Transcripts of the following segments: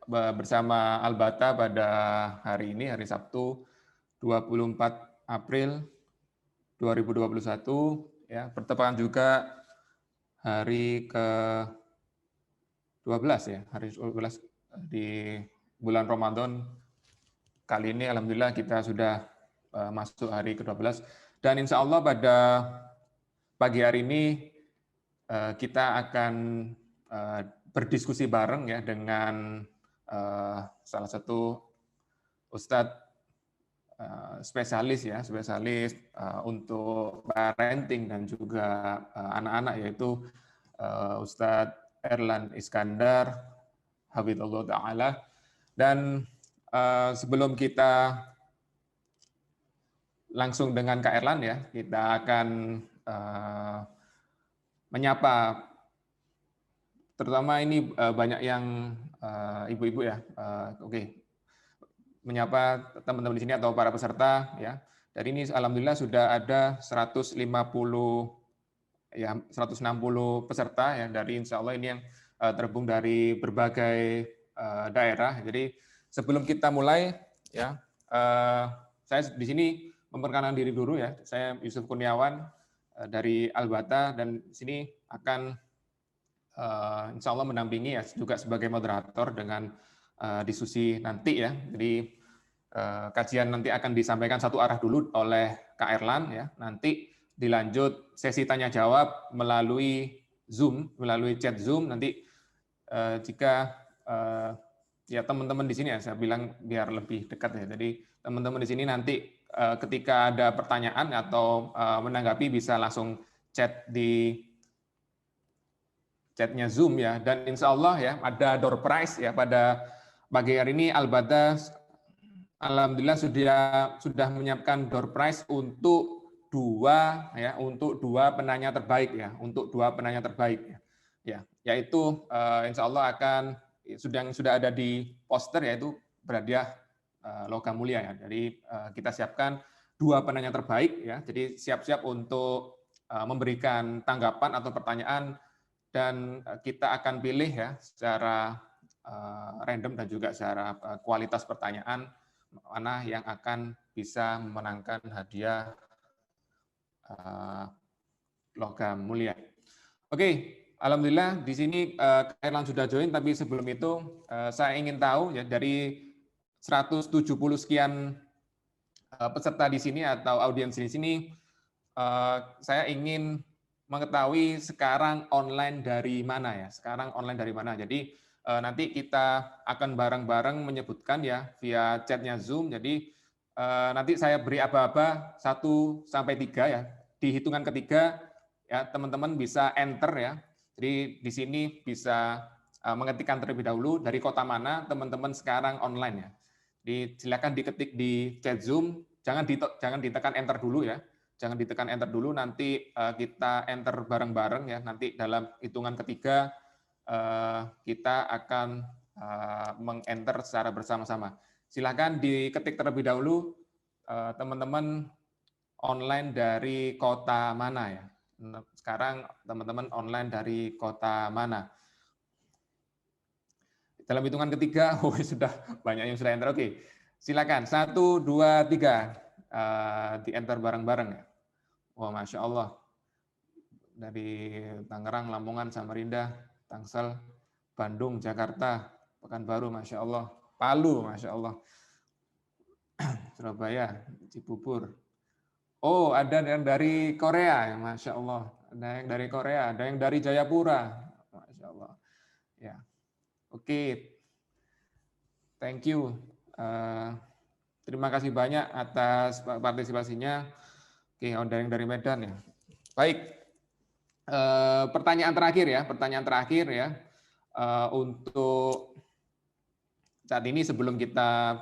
bersama Albata pada hari ini, hari Sabtu 24 April 2021, ya, bertepatan juga hari ke-12 ya, hari 12 di bulan Ramadan. Kali ini alhamdulillah kita sudah masuk hari ke-12 dan insya Allah pada pagi hari ini kita akan berdiskusi bareng ya dengan salah satu Ustadz spesialis ya, spesialis untuk parenting dan juga anak-anak, yaitu Ustadz Erlan Iskandar, Hafizahullah Ta'ala. Dan sebelum kita langsung dengan Kak Erlan ya, kita akan menyapa, terutama ini banyak yang ibu-ibu ya, oke. Menyapa teman-teman di sini atau para peserta ya. Dari ini alhamdulillah sudah ada 150 ya 160 peserta ya, dari insya Allah ini yang terhubung dari berbagai daerah. Jadi sebelum kita mulai ya, saya di sini memperkenalkan diri dulu ya. Saya Yusuf Kurniawan dari Albata, dan di sini akan insya Allah mendampingi ya juga sebagai moderator dengan diskusi nanti ya. Jadi kajian nanti akan disampaikan satu arah dulu oleh Kak Erlan ya. Nanti dilanjut sesi tanya jawab melalui Zoom, melalui chat Zoom. Nanti jika ya teman-teman di sini ya, saya bilang biar lebih dekat ya. Jadi teman-teman di sini nanti ketika ada pertanyaan atau menanggapi bisa langsung chat di chatnya Zoom ya. Dan insya Allah ya ada door prize ya pada pagi hari ini. Albata alhamdulillah sudah menyiapkan door prize untuk dua penanya terbaik ya, untuk dua penanya terbaik ya, yaitu insya Allah akan sudah ada di poster, yaitu berhadiah logam mulia ya. Jadi kita siapkan dua penanya terbaik ya, jadi siap-siap untuk memberikan tanggapan atau pertanyaan, dan kita akan pilih ya secara random dan juga secara kualitas pertanyaan mana yang akan bisa memenangkan hadiah logam mulia. Oke, alhamdulillah di sini Kak Erlan sudah join, tapi sebelum itu saya ingin tahu ya, dari 170 sekian peserta di sini atau audiens di sini, saya ingin mengetahui sekarang online dari mana ya? Sekarang online dari mana? Jadi nanti kita akan bareng-bareng menyebutkan ya via chatnya Zoom. Jadi nanti saya beri aba-aba 1 sampai 3 ya. Di hitungan ketiga ya teman-teman bisa enter ya. Jadi di sini bisa mengetikkan terlebih dahulu dari kota mana teman-teman sekarang online ya. Jadi silakan diketik di chat Zoom. Jangan ditekan enter dulu ya. Jangan ditekan enter dulu, nanti kita enter bareng-bareng ya. Nanti dalam hitungan ketiga kita akan meng-enter secara bersama-sama. Silakan diketik terlebih dahulu teman-teman online dari kota mana ya. Sekarang teman-teman online dari kota mana. Dalam hitungan ketiga, sudah banyak yang sudah enter. Oke, silakan 1, 2, 3 di enter bareng-bareng ya. Wah, Masya Allah. Dari Tangerang, Lamongan, Samarinda, Tangsel, Bandung, Jakarta, Pekanbaru, Masya Allah. Palu, Masya Allah. Surabaya, Cibubur. Oh, ada yang dari Korea, ya, Masya Allah. Ada yang dari Korea, ada yang dari Jayapura, Masya Allah. Ya, oke. Thank you. Terima kasih banyak atas partisipasinya. Oke, ada yang dari Medan ya. Baik. Pertanyaan terakhir ya, untuk saat ini sebelum kita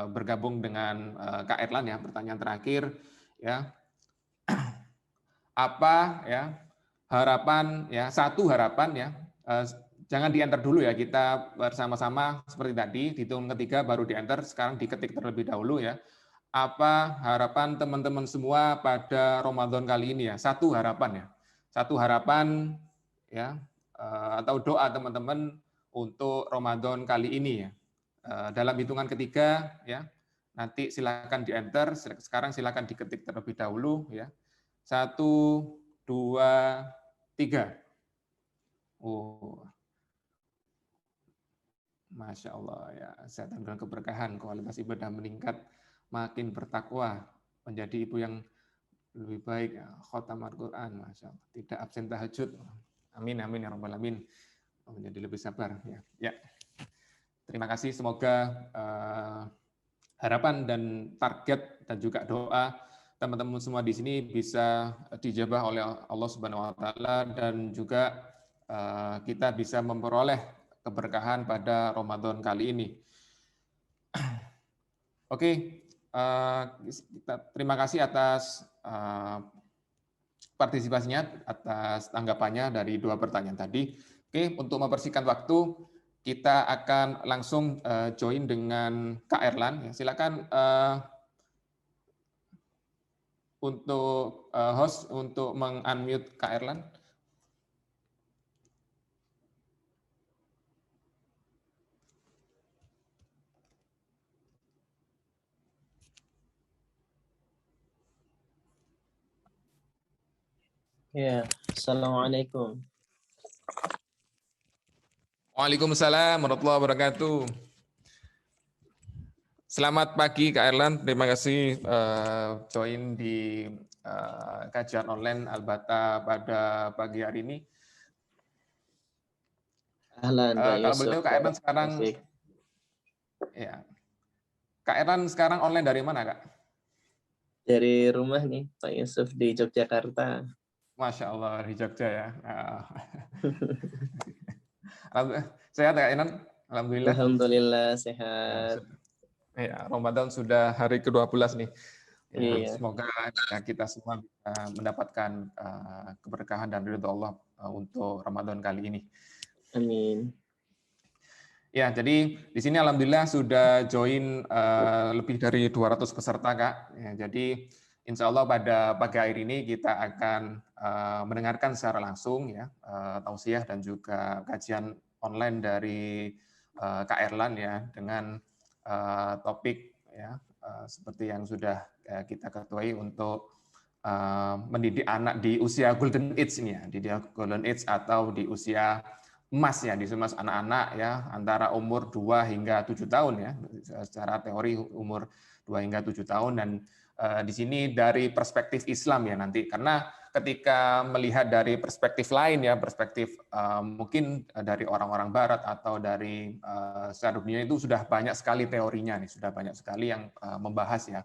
bergabung dengan Kak Erlan ya, pertanyaan terakhir ya, apa ya harapan ya, satu harapan ya, jangan di enter dulu ya, kita bersama-sama seperti tadi, dihitung ketiga baru di enter, sekarang diketik terlebih dahulu ya. Apa harapan teman-teman semua pada Ramadan kali ini ya, satu harapan ya. Satu harapan ya, atau doa teman-teman untuk Ramadan kali ini ya. Dalam hitungan ketiga ya, nanti silakan di-enter, sekarang silakan diketik terlebih dahulu ya. 1, 2, 3. Oh, Masya Allah ya, kesehatan dan keberkahan, kualitas ibadah meningkat, makin bertakwa, menjadi ibu yang lebih baik, ya, khotam Al-Quran, Masya Allah, tidak absen tahajud. Amin, amin, ya Rabbal Alamin. Menjadi lebih sabar. Ya. Terima kasih, semoga harapan dan target dan juga doa teman-teman semua di sini bisa dijabah oleh Allah Subhanahu wa taala dan juga kita bisa memperoleh keberkahan pada Ramadan kali ini. Oke, terima kasih atas partisipasinya, atas tanggapannya dari 2 pertanyaan tadi. Oke, untuk mempersingkat waktu, kita akan langsung join dengan Kak Erlan. Silakan untuk host untuk meng-unmute Kak Erlan. Ya, Assalamualaikum. Waalaikumsalam warahmatullahi wabarakatuh. Selamat pagi Kak Erlan, terima kasih join di kajian online Al-Bata pada pagi hari ini. Ahlan Pak Kalau Yusuf. boleh tahu Kak Erlan sekarang, ya, Kak Erlan sekarang online dari mana Kak? Dari rumah nih Pak Yusuf di Yogyakarta. Masya Allah di Jogja ya. Sehat Kak Erlan? Alhamdulillah. Alhamdulillah sehat. Ya, Ramadan sudah hari ke-12 nih. Ya, Iya. semoga ya, kita semua bisa mendapatkan keberkahan dan ridho Allah untuk Ramadan kali ini. Amin. Ya, jadi di sini alhamdulillah sudah join lebih dari 200 peserta Kak. Ya, jadi insya Allah pada pagi hari ini kita akan mendengarkan secara langsung ya tausiah dan juga kajian online dari Kak Erlan ya dengan topik ya seperti yang sudah kita ketuai untuk mendidik anak di usia golden age ini ya, di golden age atau di usia emas ya, di emas anak-anak ya antara umur 2 hingga 7 tahun ya. Secara teori umur 2 hingga 7 tahun dan di sini dari perspektif Islam ya nanti, karena ketika melihat dari perspektif lain ya, perspektif mungkin dari orang-orang Barat atau dari secara dunia itu sudah banyak sekali teorinya nih, sudah banyak sekali yang membahas ya.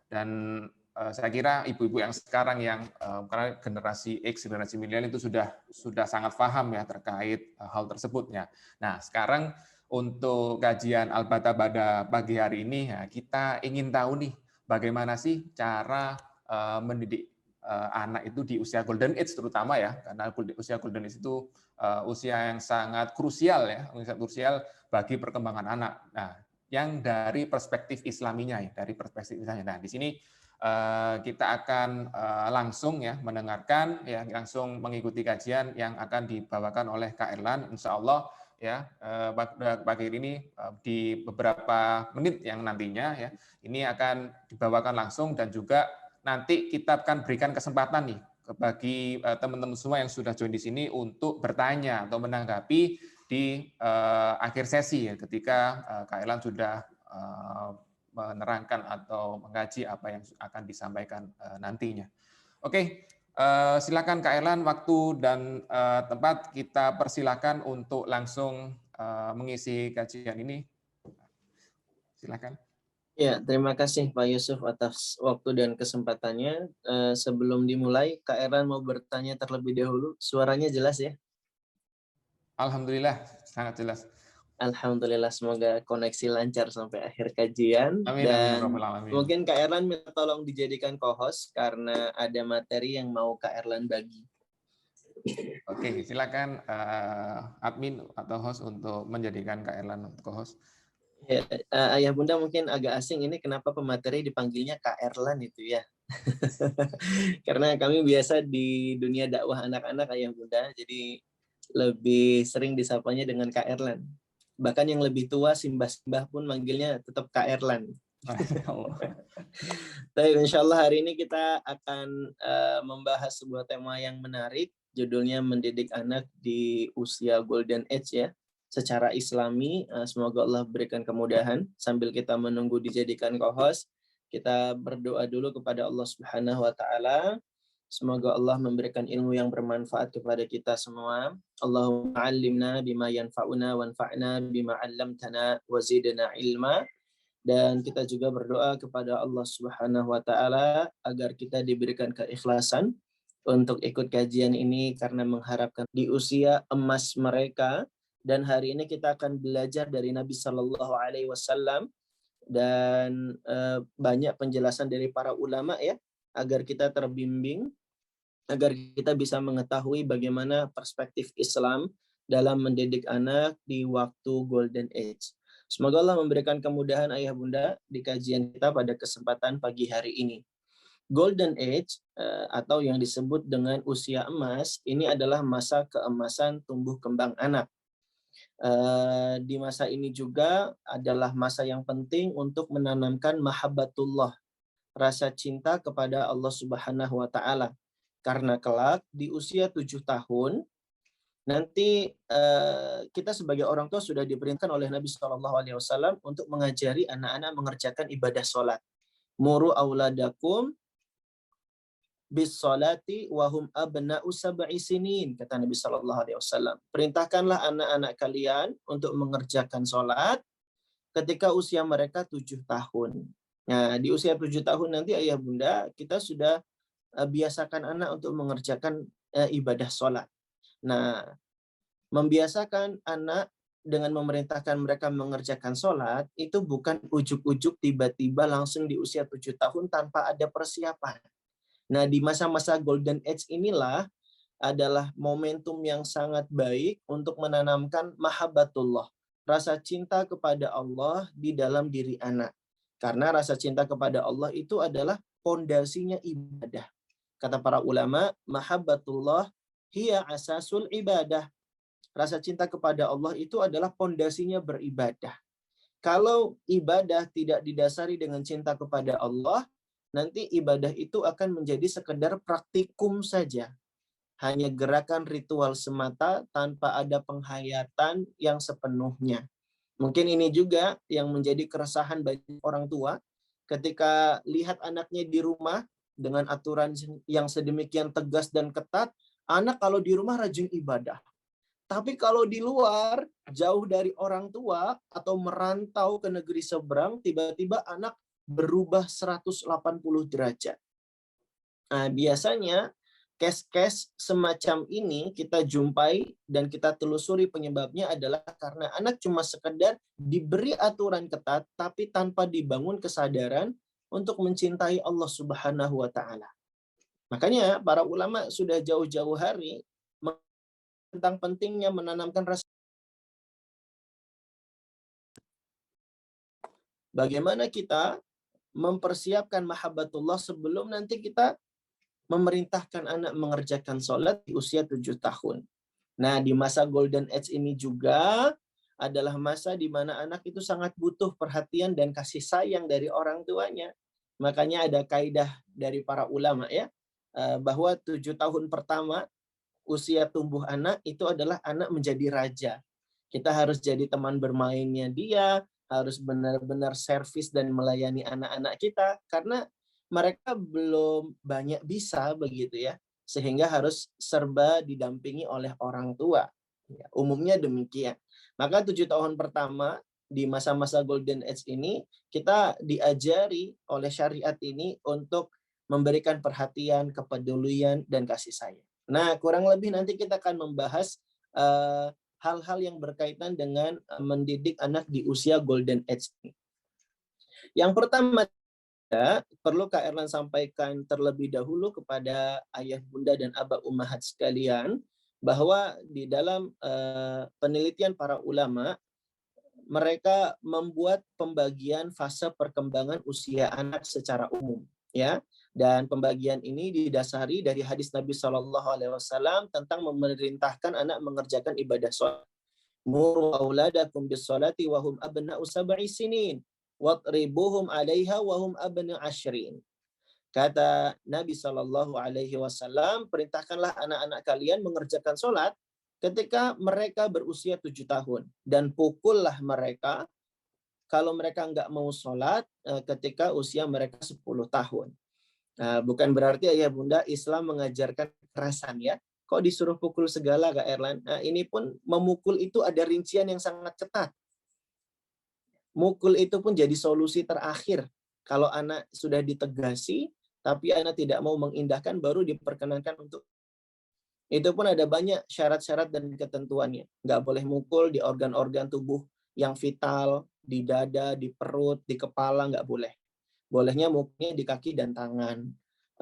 Dan saya kira ibu-ibu yang sekarang yang karena generasi X, generasi milenial itu sudah sangat paham ya terkait hal tersebutnya. Nah, sekarang untuk kajian Al-Bata pada pagi hari ini ya, kita ingin tahu nih bagaimana sih cara mendidik anak itu di usia golden age terutama ya, karena usia golden age itu usia yang sangat krusial ya, sangat krusial bagi perkembangan anak. Nah, yang dari perspektif Islaminya ya, dari perspektif Islaminya. Nah, di sini kita akan langsung ya mendengarkan ya langsung mengikuti kajian yang akan dibawakan oleh Kak Erlan, insya Allah ya pagi ini di beberapa menit yang nantinya ya ini akan dibawakan langsung dan juga nanti kita akan berikan kesempatan nih bagi teman-teman semua yang sudah join di sini untuk bertanya atau menanggapi di akhir sesi ya ketika Kak Erlan sudah menerangkan atau mengkaji apa yang akan disampaikan nantinya. Oke, silakan Kak Erlan, waktu dan tempat kita persilakan untuk langsung mengisi kajian ini. Silakan. Ya, terima kasih Pak Yusuf atas waktu dan kesempatannya. Sebelum dimulai, Kak Erlan mau bertanya terlebih dahulu. Suaranya jelas ya? Alhamdulillah, sangat jelas. Alhamdulillah, semoga koneksi lancar sampai akhir kajian. Amin, amin, Dan alamin. mungkin Kak Erlan minta tolong dijadikan co-host karena ada materi yang mau Kak Erlan bagi. Oke, silakan admin atau host untuk menjadikan Kak Erlan co-host. Ya, Ayah Bunda mungkin agak asing ini kenapa pemateri dipanggilnya Kak Erlan itu ya. Karena kami biasa di dunia dakwah anak-anak Ayah Bunda, jadi lebih sering disapanya dengan Kak Erlan. Bahkan yang lebih tua, simbah-simbah pun manggilnya tetap Kak Erlan. Masya Allah. Tapi insya Allah hari ini kita akan membahas sebuah tema yang menarik, judulnya mendidik anak di usia golden age ya, secara Islami. Semoga Allah berikan kemudahan. Sambil kita menunggu dijadikan co-host, kita berdoa dulu kepada Allah Subhanahu wa taala. Semoga Allah memberikan ilmu yang bermanfaat kepada kita semua. Allahumma 'allimna bima yanfa'una wanfa'na bima 'allamtana wa zidna ilma. Dan kita juga berdoa kepada Allah Subhanahu wa taala agar kita diberikan keikhlasan untuk ikut kajian ini karena mengharapkan di usia emas mereka. Dan hari ini kita akan belajar dari Nabi Shallallahu alaihi wasallam dan banyak penjelasan dari para ulama ya, agar kita terbimbing, agar kita bisa mengetahui bagaimana perspektif Islam dalam mendidik anak di waktu golden age. Semoga Allah memberikan kemudahan ayah bunda di kajian kita pada kesempatan pagi hari ini. Golden age atau yang disebut dengan usia emas, ini adalah masa keemasan tumbuh kembang anak. Di masa ini juga adalah masa yang penting untuk menanamkan mahabbatullah, rasa cinta kepada Allah Subhanahu wa taala. Karena kelak di usia 7 tahun nanti kita sebagai orang tua sudah diperintahkan oleh Nabi Shallallahu alaihi wasallam untuk mengajari anak-anak mengerjakan ibadah sholat. Muru auladakum bis sholati wa hum abna'u sab'i sinin, kata Nabi Shallallahu alaihi wasallam. Perintahkanlah anak-anak kalian untuk mengerjakan sholat ketika usia mereka 7 tahun. Nah, di usia 7 tahun nanti ayah bunda kita sudah biasakan anak untuk mengerjakan ibadah sholat. Nah, membiasakan anak dengan memerintahkan mereka mengerjakan sholat itu bukan ujuk-ujuk tiba-tiba langsung di usia 7 tahun tanpa ada persiapan. Nah, di masa-masa golden age inilah adalah momentum yang sangat baik untuk menanamkan mahabbatullah, rasa cinta kepada Allah di dalam diri anak. Karena rasa cinta kepada Allah itu adalah pondasinya ibadah. Kata para ulama, mahabbatullah hiya asasul ibadah. Rasa cinta kepada Allah itu adalah pondasinya beribadah. Kalau ibadah tidak didasari dengan cinta kepada Allah, nanti ibadah itu akan menjadi sekedar praktikum saja. Hanya gerakan ritual semata tanpa ada penghayatan yang sepenuhnya. Mungkin ini juga yang menjadi keresahan bagi orang tua ketika lihat anaknya di rumah dengan aturan yang sedemikian tegas dan ketat, anak kalau di rumah rajin ibadah. Tapi kalau di luar, jauh dari orang tua atau merantau ke negeri seberang, tiba-tiba anak berubah 180 derajat. Nah, biasanya case-case semacam ini kita jumpai dan kita telusuri penyebabnya adalah karena anak cuma sekedar diberi aturan ketat, tapi tanpa dibangun kesadaran untuk mencintai Allah Subhanahu wa taala. Makanya para ulama sudah jauh-jauh hari tentang pentingnya menanamkan rasa. Bagaimana kita mempersiapkan mahabbatullah sebelum nanti kita memerintahkan anak mengerjakan sholat di usia 7 tahun. Nah, di masa golden age ini juga adalah masa di mana anak itu sangat butuh perhatian dan kasih sayang dari orang tuanya. Makanya ada kaidah dari para ulama ya, bahwa 7 tahun pertama usia tumbuh anak itu adalah anak menjadi raja. Kita harus jadi teman bermainnya dia, harus benar-benar servis dan melayani anak-anak kita, karena mereka belum banyak bisa begitu ya, sehingga harus serba didampingi oleh orang tua. Ya, umumnya demikian. Maka 7 tahun pertama di masa-masa golden age ini kita diajari oleh syariat ini untuk memberikan perhatian, kepedulian, dan kasih sayang. Nah, kurang lebih nanti kita akan membahas hal-hal yang berkaitan dengan mendidik anak di usia golden age. Yang pertama, perlu Kak Erlan sampaikan terlebih dahulu kepada ayah bunda dan abah ummahat sekalian, bahwa di dalam penelitian para ulama, mereka membuat pembagian fase perkembangan usia anak secara umum, ya. Dan pembagian ini didasari dari hadis Nabi Shallallahu alaihi wasallam tentang memerintahkan anak mengerjakan ibadah sholat. Muru auladakum bis salati wa hum abna'u sab'i sinin wadribuhum 'alaiha wa hum abna'u 'ashrin. Kata Nabi Shallallahu Alaihi Wasallam, perintahkanlah anak-anak kalian mengerjakan sholat ketika mereka berusia 7 tahun dan pukullah mereka kalau mereka nggak mau sholat ketika usia mereka 10 tahun. Nah, bukan berarti ayah bunda Islam mengajarkan kekerasan ya. Kok disuruh pukul segala Kak Erlan? Nah, ini pun memukul itu ada rincian yang sangat ketat. Mukul itu pun jadi solusi terakhir. Kalau anak sudah ditegasi, tapi anak tidak mau mengindahkan, baru diperkenankan untuk. Itu pun ada banyak syarat-syarat dan ketentuannya. Nggak boleh mukul di organ-organ tubuh yang vital, di dada, di perut, di kepala, nggak boleh. Bolehnya mukulnya di kaki dan tangan.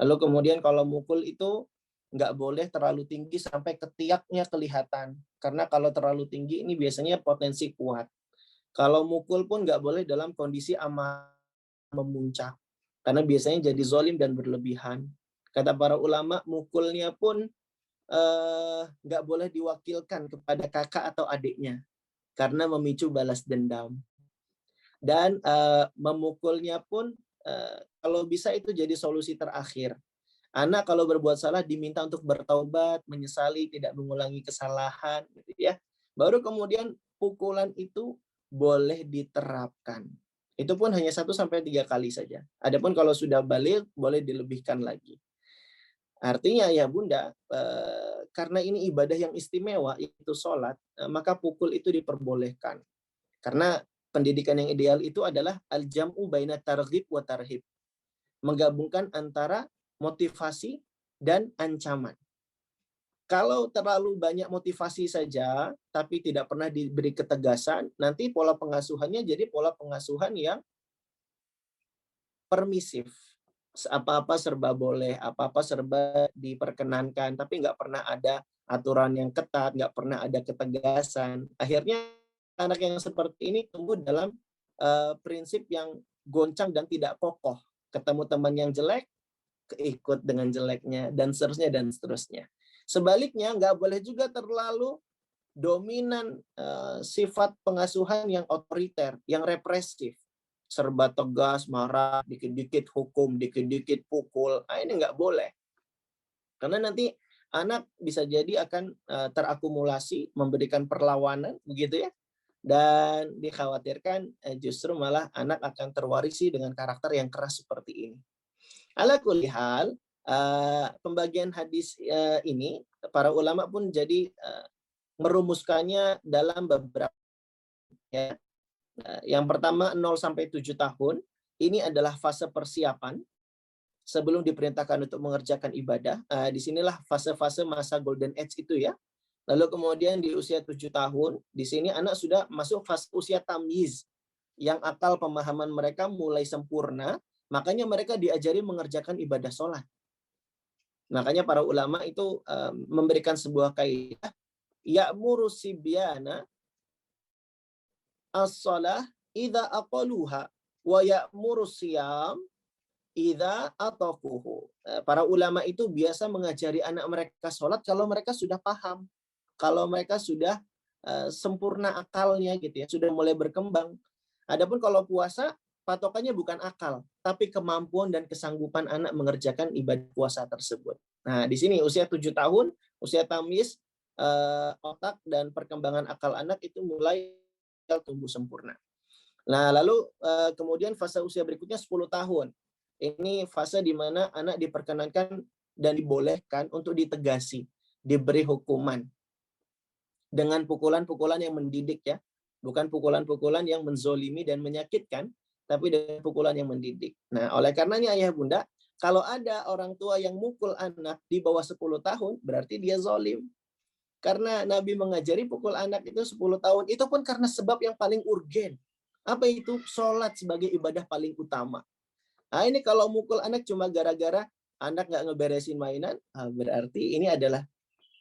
Lalu kemudian kalau mukul itu nggak boleh terlalu tinggi sampai ketiaknya kelihatan. Karena kalau terlalu tinggi ini biasanya potensi kuat. Kalau mukul pun nggak boleh dalam kondisi amarah memuncak. Karena biasanya jadi zolim dan berlebihan. Kata para ulama, mukulnya pun nggak boleh diwakilkan kepada kakak atau adiknya. Karena memicu balas dendam. Dan memukulnya pun kalau bisa itu jadi solusi terakhir. Anak kalau berbuat salah diminta untuk bertaubat, menyesali, tidak mengulangi kesalahan, gitu ya. Baru kemudian pukulan itu boleh diterapkan. Itu pun hanya 1-3 kali saja. Adapun kalau sudah balik, boleh dilebihkan lagi. Artinya ya bunda, karena ini ibadah yang istimewa, itu sholat, maka pukul itu diperbolehkan. Karena pendidikan yang ideal itu adalah al-jam'u baina targhib wa tarhib. Menggabungkan antara motivasi dan ancaman. Kalau terlalu banyak motivasi saja, tapi tidak pernah diberi ketegasan, nanti pola pengasuhannya jadi pola pengasuhan yang permisif. Apa-apa serba boleh, apa-apa serba diperkenankan, tapi nggak pernah ada aturan yang ketat, nggak pernah ada ketegasan. Akhirnya anak yang seperti ini tumbuh dalam prinsip yang goncang dan tidak kokoh. Ketemu teman yang jelek, keikut dengan jeleknya, dan seterusnya, dan seterusnya. Sebaliknya, nggak boleh juga terlalu dominan sifat pengasuhan yang otoriter, yang represif. Serba tegas, marah, dikit-dikit hukum, dikit-dikit pukul. Nah, ini nggak boleh. Karena nanti anak bisa jadi akan terakumulasi, memberikan perlawanan, begitu ya. Dan dikhawatirkan justru malah anak akan terwarisi dengan karakter yang keras seperti ini. Ala kulli hal, pembagian hadis ini, para ulama pun jadi merumuskannya dalam beberapa ya. Yang pertama 0-7 tahun, ini adalah fase persiapan sebelum diperintahkan untuk mengerjakan ibadah. Disinilah fase-fase masa golden age itu ya. Lalu kemudian di usia 7 tahun, di sini anak sudah masuk fase usia tamyiz, yang akal pemahaman mereka mulai sempurna, makanya mereka diajari mengerjakan ibadah sholat. Makanya para ulama itu memberikan sebuah kaidah, ya'muru sibyana as-shalah idza aqaluha wa ya'muru siyam idza ataquhu. Para ulama itu biasa mengajari anak mereka sholat kalau mereka sudah paham, kalau mereka sudah sempurna akalnya gitu ya, sudah mulai berkembang. Adapun kalau puasa, patokannya bukan akal, tapi kemampuan dan kesanggupan anak mengerjakan ibadah puasa tersebut. Nah, di sini usia 7 tahun, usia tamyiz, otak dan perkembangan akal anak itu mulai tumbuh sempurna. Nah, lalu kemudian fase usia berikutnya 10 tahun. Ini fase di mana anak diperkenankan dan dibolehkan untuk ditegasi, diberi hukuman dengan pukulan-pukulan yang mendidik ya, bukan pukulan-pukulan yang menzolimi dan menyakitkan, tapi dengan pukulan yang mendidik. Nah, oleh karenanya ayah bunda, kalau ada orang tua yang mukul anak di bawah 10 tahun, berarti dia zolim. Karena Nabi mengajari pukul anak itu 10 tahun, itu pun karena sebab yang paling urgen. Apa itu? Sholat sebagai ibadah paling utama. Nah, ini kalau mukul anak cuma gara-gara anak nggak ngeberesin mainan, berarti ini adalah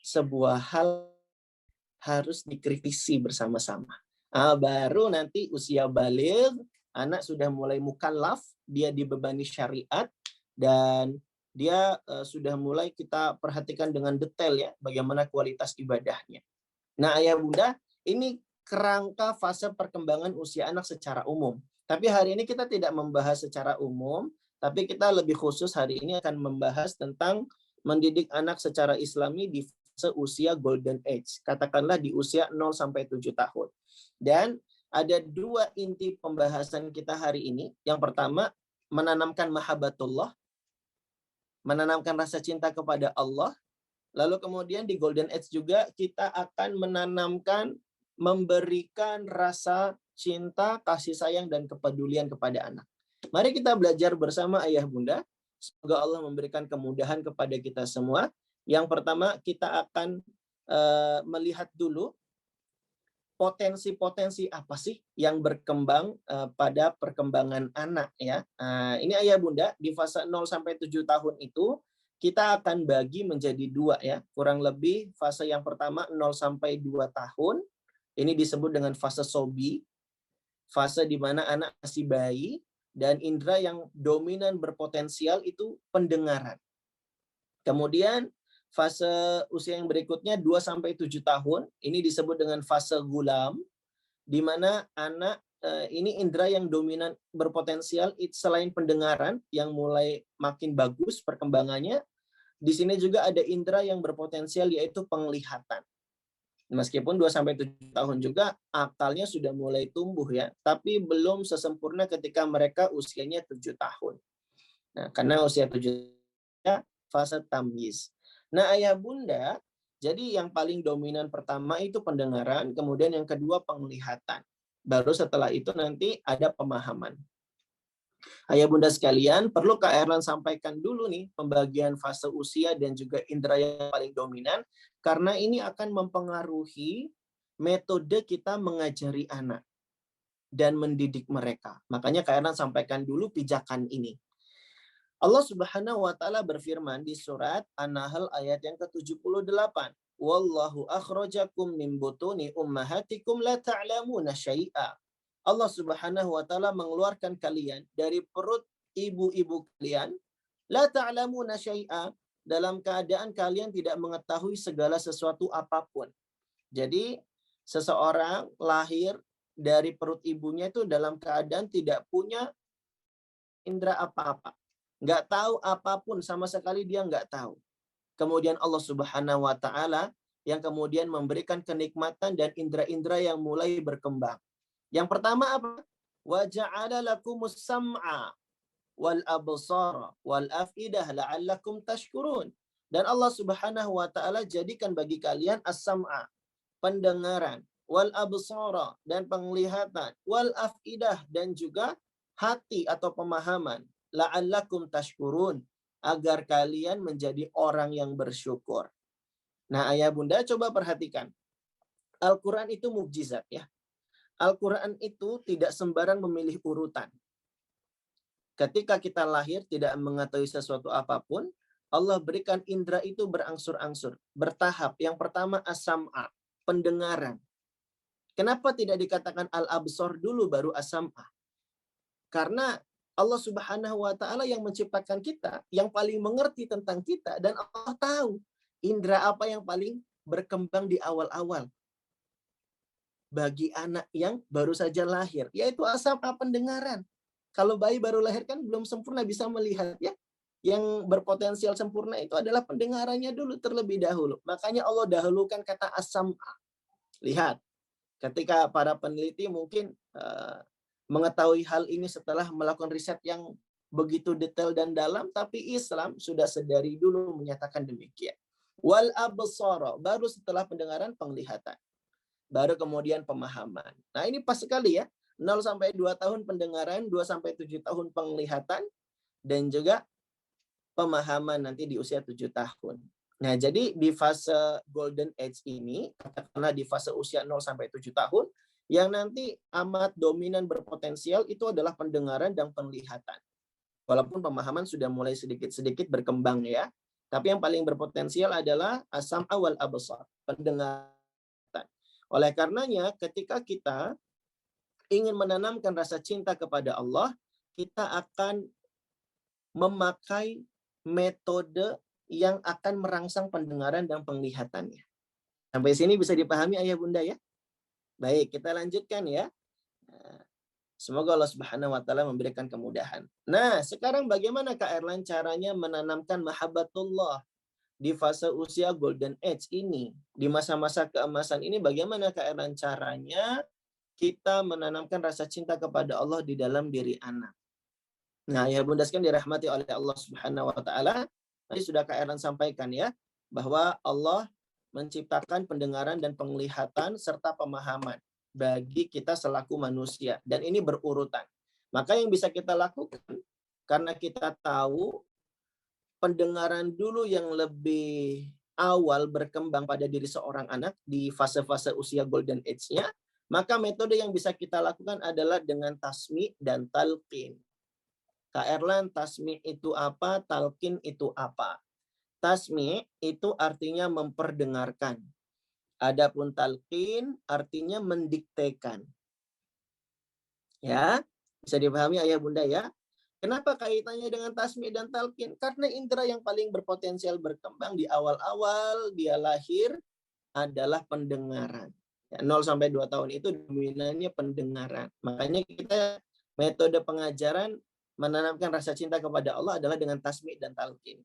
sebuah hal harus dikritisi bersama-sama. Baru nanti usia baligh, anak sudah mulai mukallaf, dia dibebani syariat, dan dia sudah mulai kita perhatikan dengan detail ya, bagaimana kualitas ibadahnya. Nah, ayah bunda, ini kerangka fase perkembangan usia anak secara umum. Tapi hari ini kita tidak membahas secara umum, tapi kita lebih khusus hari ini akan membahas tentang mendidik anak secara Islami di fase usia golden age. Katakanlah di usia 0 sampai 7 tahun. Dan ada dua inti pembahasan kita hari ini. Yang pertama, menanamkan mahabbatullah, menanamkan rasa cinta kepada Allah. Lalu kemudian di golden age juga kita akan menanamkan, memberikan rasa cinta, kasih sayang, dan kepedulian kepada anak. Mari kita belajar bersama ayah bunda. Semoga Allah memberikan kemudahan kepada kita semua. Yang pertama, kita akan melihat dulu potensi-potensi apa sih yang berkembang pada perkembangan anak ya. Ini ayah bunda, di fase 0 sampai 7 tahun itu kita akan bagi menjadi dua ya. Kurang lebih fase yang pertama 0 sampai 2 tahun. Ini disebut dengan fase sobi, fase di mana anak masih bayi, dan indera yang dominan berpotensial itu pendengaran. Kemudian fase usia yang berikutnya 2 sampai 7 tahun, ini disebut dengan fase gulam, di mana anak ini indera yang dominan berpotensial selain pendengaran yang mulai makin bagus perkembangannya, di sini juga ada indera yang berpotensial yaitu penglihatan. Meskipun 2 sampai 7 tahun juga akalnya sudah mulai tumbuh ya, tapi belum sesempurna ketika mereka usianya 7 tahun. Nah, karena usia 7 fase tamyiz. Nah, ayah bunda, jadi yang paling dominan pertama itu pendengaran, kemudian yang kedua penglihatan. Baru setelah itu nanti ada pemahaman. Ayah bunda sekalian, perlu Kak Erlan sampaikan dulu nih pembagian fase usia dan juga indera yang paling dominan, karena ini akan mempengaruhi metode kita mengajari anak dan mendidik mereka. Makanya Kak Erlan sampaikan dulu pijakan ini. Allah Subhanahu wa taala berfirman di surat An-Nahl ayat yang ke-78. Wallahu akhrajakum min butuni ummahatikum la ta'lamuna syai'a. Allah Subhanahu wa taala mengeluarkan kalian dari perut ibu-ibu kalian, la ta'lamuna syai'a, dalam keadaan kalian tidak mengetahui segala sesuatu apapun. Jadi seseorang lahir dari perut ibunya itu dalam keadaan tidak punya indera apa-apa. Nggak tahu apapun, sama sekali dia nggak tahu. Kemudian Allah Subhanahu wa taala yang kemudian memberikan kenikmatan dan indera-indera yang mulai berkembang. Yang pertama apa? Wa ja'ala lakumus sam'a wal absara wal afidah la'allakum tashkurun. Dan Allah Subhanahu wa taala jadikan bagi kalian as-sam'a, pendengaran, wal absara, dan penglihatan, wal afidah, dan juga hati atau pemahaman, la'allakum tashkurun, agar kalian menjadi orang yang bersyukur. Nah, ayah bunda coba perhatikan. Al-Quran itu mukjizat ya. Al-Quran itu tidak sembarang memilih urutan. Ketika kita lahir tidak mengetahui sesuatu apapun, Allah berikan indera itu berangsur-angsur, bertahap. Yang pertama as-sam'a, pendengaran. Kenapa tidak dikatakan al-absor dulu baru as-sam'a? Karena Allah Subhanahu wa taala yang menciptakan kita, yang paling mengerti tentang kita, dan Allah tahu indera apa yang paling berkembang di awal-awal bagi anak yang baru saja lahir, yaitu as-sam'a, pendengaran. Kalau bayi baru lahir kan belum sempurna bisa melihat ya. Yang berpotensial sempurna itu adalah pendengarannya dulu terlebih dahulu. Makanya Allah dahulukan kata as-sam'a. Lihat, ketika para peneliti mungkin mengetahui hal ini setelah melakukan riset yang begitu detail dan dalam, tapi Islam sudah sedari dulu menyatakan demikian. Wal absara, baru setelah pendengaran penglihatan. Baru kemudian pemahaman. Nah, ini pas sekali ya. 0 sampai 2 tahun pendengaran, 2 sampai 7 tahun penglihatan, dan juga pemahaman nanti di usia 7 tahun. Nah, jadi di fase golden age ini, katakanlah di fase usia 0 sampai 7 tahun, yang nanti amat dominan berpotensial itu adalah pendengaran dan penglihatan. Walaupun pemahaman sudah mulai sedikit-sedikit berkembang ya, tapi yang paling berpotensial adalah as-sam'a wal absar, pendengaran. Oleh karenanya, ketika kita ingin menanamkan rasa cinta kepada Allah, kita akan memakai metode yang akan merangsang pendengaran dan penglihatannya. Sampai sini bisa dipahami ayah bunda ya? Baik, kita lanjutkan ya. Semoga Allah Subhanahu wa taala memberikan kemudahan. Nah, sekarang bagaimana Kak Erlan caranya menanamkan mahabbatullah di fase usia golden age ini, di masa-masa keemasan ini, bagaimana Kak Erlan caranya kita menanamkan rasa cinta kepada Allah di dalam diri anak? Nah, ya Bunda sekalian dirahmati oleh Allah Subhanahu wa taala, tadi sudah Kak Erlan sampaikan ya, bahwa Allah menciptakan pendengaran dan penglihatan serta pemahaman bagi kita selaku manusia, dan ini berurutan. Maka yang bisa kita lakukan, karena kita tahu pendengaran dulu yang lebih awal berkembang pada diri seorang anak di fase-fase usia golden age-nya, maka metode yang bisa kita lakukan adalah dengan tasmi dan talqin. Kak Erlan, tasmi itu apa? Talqin itu apa? Tasmi itu artinya memperdengarkan. Adapun talqin artinya mendiktekan. Ya, bisa dipahami ayah bunda ya. Kenapa kaitannya dengan tasmi dan talqin? Karena indera yang paling berpotensial berkembang di awal-awal dia lahir adalah pendengaran. Ya, 0 sampai 2 tahun itu dominannya pendengaran. Makanya kita metode pengajaran menanamkan rasa cinta kepada Allah adalah dengan tasmi dan talqin.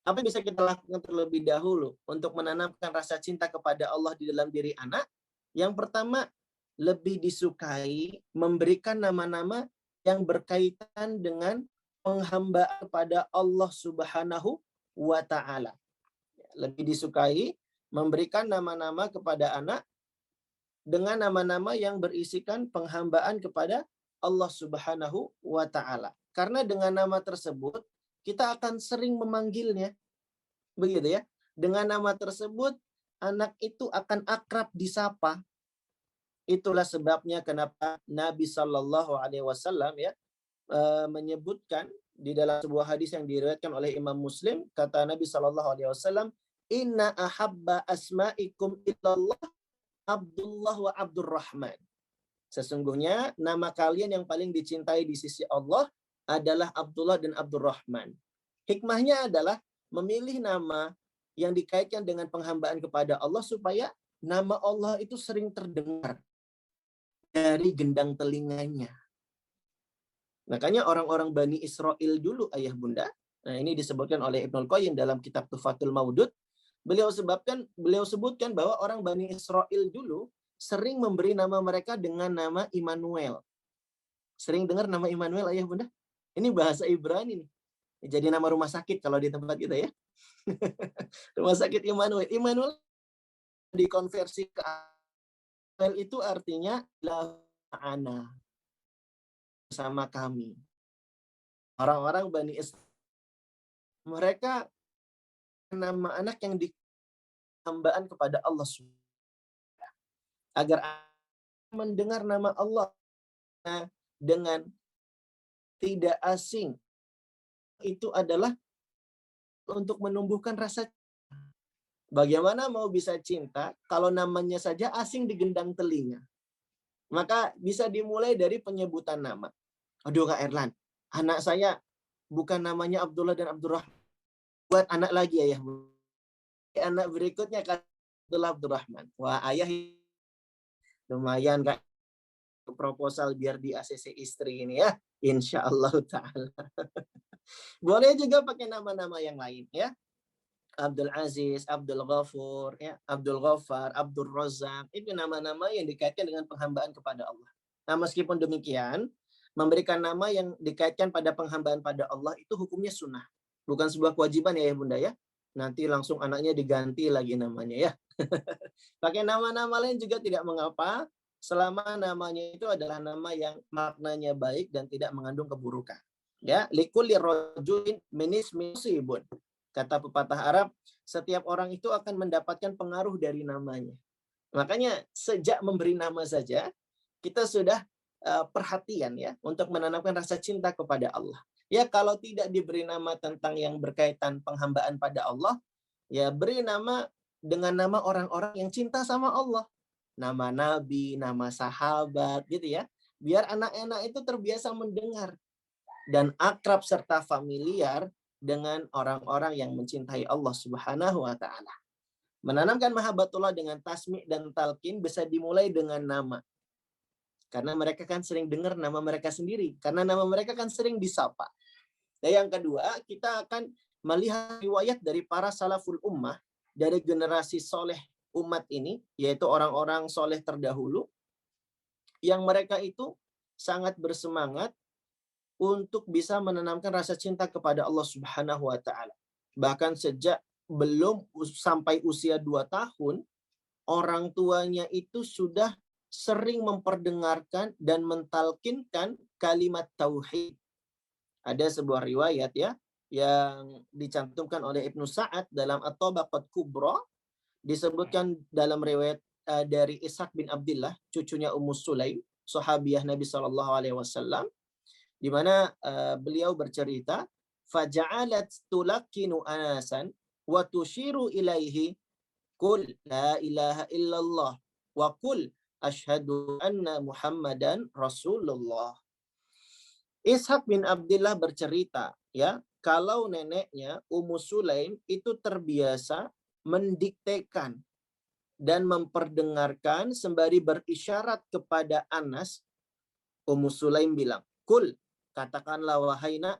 Apa yang bisa kita lakukan terlebih dahulu untuk menanamkan rasa cinta kepada Allah di dalam diri anak? Yang pertama, lebih disukai memberikan nama-nama yang berkaitan dengan penghambaan kepada Allah Subhanahu wa taala. Lebih disukai memberikan nama-nama kepada anak dengan nama-nama yang berisikan penghambaan kepada Allah Subhanahu wa taala. Karena dengan nama tersebut kita akan sering memanggilnya. Begitu ya. Dengan nama tersebut anak itu akan akrab disapa. Itulah sebabnya kenapa Nabi Shallallahu alaihi wasallam ya menyebutkan di dalam sebuah hadis yang diriwayatkan oleh Imam Muslim, kata Nabi Shallallahu alaihi wasallam, "Inna ahabba asma'ikum illallah Abdullah wa Abdurrahman." Sesungguhnya nama kalian yang paling dicintai di sisi Allah adalah Abdullah dan Abdurrahman. Hikmahnya adalah memilih nama yang dikaitkan dengan penghambaan kepada Allah supaya nama Allah itu sering terdengar dari gendang telinganya. Makanya orang-orang Bani Israel dulu ayah bunda, nah ini disebutkan oleh Ibnul Qayyim dalam kitab Tufatul Maudud, beliau sebutkan bahwa orang Bani Israel dulu sering memberi nama mereka dengan nama Immanuel. Sering dengar nama Immanuel ayah bunda? Ini bahasa Ibrani nih. Jadi nama rumah sakit kalau di tempat kita ya. Rumah sakit Immanuel. Immanuel dikonversi ke Immanuel itu artinya ana, bersama kami. Orang-orang Bani Israel, mereka nama anak yang dihambaan kepada Allah agar mendengar nama Allah dengan tidak asing, itu adalah untuk menumbuhkan rasa. Bagaimana mau bisa cinta kalau namanya saja asing di gendang telinga? Maka bisa dimulai dari penyebutan nama. Aduh Kak Erlan, anak saya bukan namanya Abdullah dan Abdurrahman. Buat anak lagi ya. Anak berikutnya Kak Abdullah Abdurrahman. Wah ayah lumayan Kak, proposal biar di ACC istri ini ya. Insya Allah ta'ala. Boleh juga pakai nama-nama yang lain ya. Abdul Aziz, Abdul Ghafur, ya, Abdul Ghaffar, Abdul Razak, itu nama-nama yang dikaitkan dengan penghambaan kepada Allah. Nah, meskipun demikian, memberikan nama yang dikaitkan pada penghambaan pada Allah itu hukumnya sunnah. Bukan sebuah kewajiban ya Bunda ya. Nanti langsung anaknya diganti lagi namanya ya. Pakai nama-nama lain juga tidak mengapa, selama namanya itu adalah nama yang maknanya baik dan tidak mengandung keburukan. Ya, likulli rajulin min ismi musibun. Kata pepatah Arab, setiap orang itu akan mendapatkan pengaruh dari namanya. Makanya sejak memberi nama saja, kita sudah perhatian ya untuk menanamkan rasa cinta kepada Allah. Ya kalau tidak diberi nama tentang yang berkaitan penghambaan pada Allah, ya beri nama dengan nama orang-orang yang cinta sama Allah. Nama nabi, nama sahabat gitu ya. Biar anak-anak itu terbiasa mendengar dan akrab serta familiar dengan orang-orang yang mencintai Allah Subhanahu wa taala. Menanamkan mahabbatullah dengan tasmi' dan talqin bisa dimulai dengan nama. Karena mereka kan sering dengar nama mereka sendiri. Karena nama mereka kan sering disapa. Dan yang kedua, kita akan melihat riwayat dari para salaful ummah, dari generasi soleh umat ini, yaitu orang-orang soleh terdahulu, yang mereka itu sangat bersemangat untuk bisa menanamkan rasa cinta kepada Allah Subhanahu wa taala. Bahkan sejak belum sampai usia 2 tahun, orang tuanya itu sudah sering memperdengarkan dan mentalkinkan kalimat tauhid. Ada sebuah riwayat ya yang dicantumkan oleh Ibnu Sa'ad dalam At-Tabaqat Kubra, disebutkan dalam riwayat dari Ishaq bin Abdullah, cucunya Ummu Sulaim, sahabiah Nabi Shallallahu alaihi wasallam, di mana beliau bercerita, faja'alat tulakkinu anasan wa tushiru ilaihi qul la ilaha illallah wa qul asyhadu anna Muhammadan Rasulullah. Ishaq bin Abdullah bercerita, ya, kalau neneknya Ummu Sulaim itu terbiasa mendiktekan dan memperdengarkan sembari berisyarat kepada Anas. Ummu Sulaim bilang, "Kul, katakanlah wahai nak,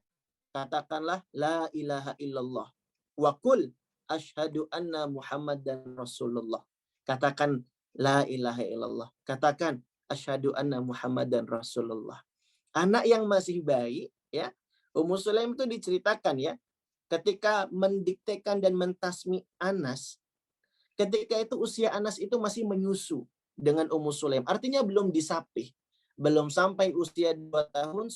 katakanlah la ilaha illallah. Wa kul asyhadu anna Muhammadan Rasulullah." Katakan la ilaha illallah. Katakan asyhadu anna Muhammadan Rasulullah. Anak yang masih bayi, ya, Ummu Sulaim itu diceritakan ya, ketika mendiktekan dan mentasmi Anas, ketika itu usia Anas itu masih menyusu dengan Ummu Sulaim. Artinya belum disapih. Belum sampai usia 2 tahun,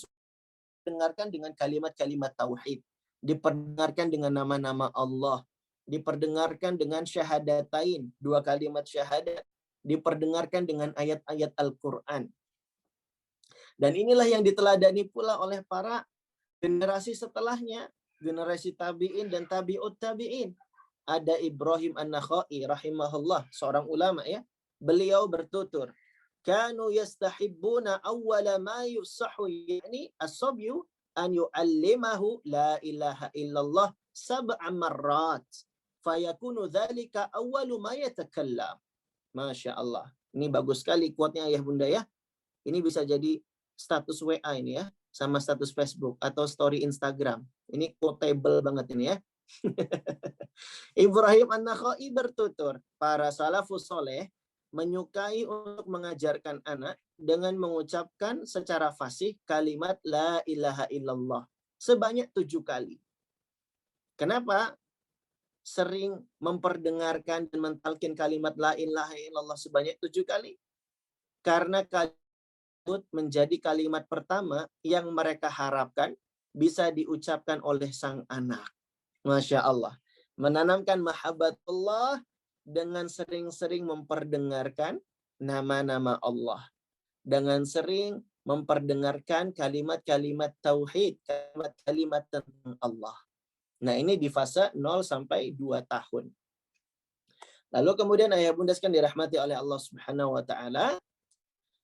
dengarkan dengan kalimat-kalimat tauhid. Diperdengarkan dengan nama-nama Allah. Diperdengarkan dengan syahadatain, 2 kalimat syahadat. Diperdengarkan dengan ayat-ayat Al-Quran. Dan inilah yang diteladani pula oleh para generasi setelahnya, generasi tabi'in dan tabi'ut tabi'in. Ada Ibrahim An-Nakhai rahimahullah, seorang ulama ya. Beliau bertutur, kanu yastahibbuna awwala ma yusahhu yani as-sabyu an yu'allimahu la ilaha illallah sab'a marrat fayakunu dzalika awwalu ma yatakallam. Masya Allah. Ini bagus sekali quote-nya ayah bunda ya. Ini bisa jadi status WA ini ya, sama status Facebook atau story Instagram. Ini quotable banget ini ya. Ibrahim An-Nakhai bertutur, para salafus soleh menyukai untuk mengajarkan anak dengan mengucapkan secara fasih kalimat la ilaha illallah sebanyak 7 kali. Kenapa sering memperdengarkan dan mentalkin kalimat la ilaha illallah sebanyak 7 kali? Karena menjadi kalimat pertama yang mereka harapkan bisa diucapkan oleh sang anak. Masya Allah. Menanamkan mahabbatullah dengan sering-sering memperdengarkan nama-nama Allah. Dengan sering memperdengarkan kalimat-kalimat tauhid, kalimat-kalimat tentang Allah. Nah, ini di fase 0 sampai 2 tahun. Lalu kemudian ayah bunda sekalian dirahmati oleh Allah Subhanahu wa taala,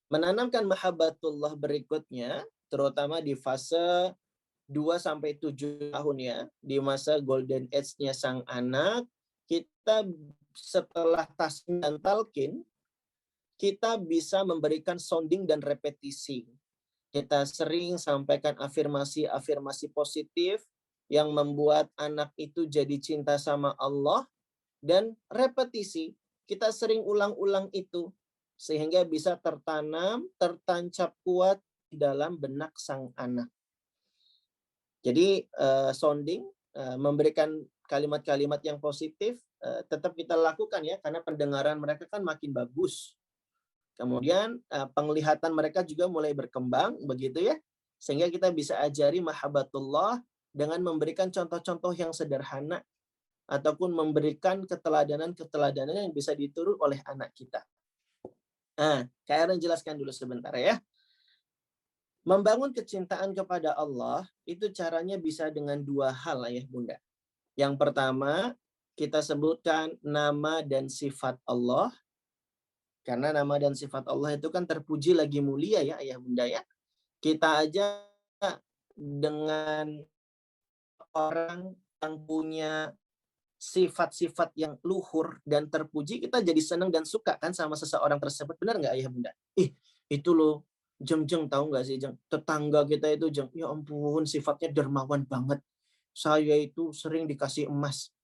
menanamkan mahabbatullah berikutnya, terutama di fase 2 sampai 7 tahun ya, di masa golden age-nya sang anak, kita setelah tasmi dan talqin, kita bisa memberikan sounding dan repetisi. Kita sering sampaikan afirmasi-afirmasi positif yang membuat anak itu jadi cinta sama Allah, dan repetisi, kita sering ulang-ulang itu sehingga bisa tertanam, tertancap kuat di dalam benak sang anak. Jadi sounding, memberikan kalimat-kalimat yang positif, tetap kita lakukan ya, karena pendengaran mereka kan makin bagus. Kemudian penglihatan mereka juga mulai berkembang, begitu ya, sehingga kita bisa ajari mahabbatullah dengan memberikan contoh-contoh yang sederhana, ataupun memberikan keteladanan-keteladanan yang bisa ditiru oleh anak kita. Nah, Kak Aaron jelaskan dulu sebentar ya. Membangun kecintaan kepada Allah itu caranya bisa dengan 2 hal ya bunda. Yang pertama, kita sebutkan nama dan sifat Allah. Karena nama dan sifat Allah itu kan terpuji lagi mulia ya ayah bunda ya. Kita aja dengan orang yang punya sifat-sifat yang luhur dan terpuji, kita jadi senang dan suka kan sama seseorang tersebut. Benar nggak ayah bunda? Ih, itu loh, Jeng tahu nggak sih Jeng? Tetangga kita itu Jeng, ya ampun sifatnya dermawan banget. Saya itu sering dikasih emas.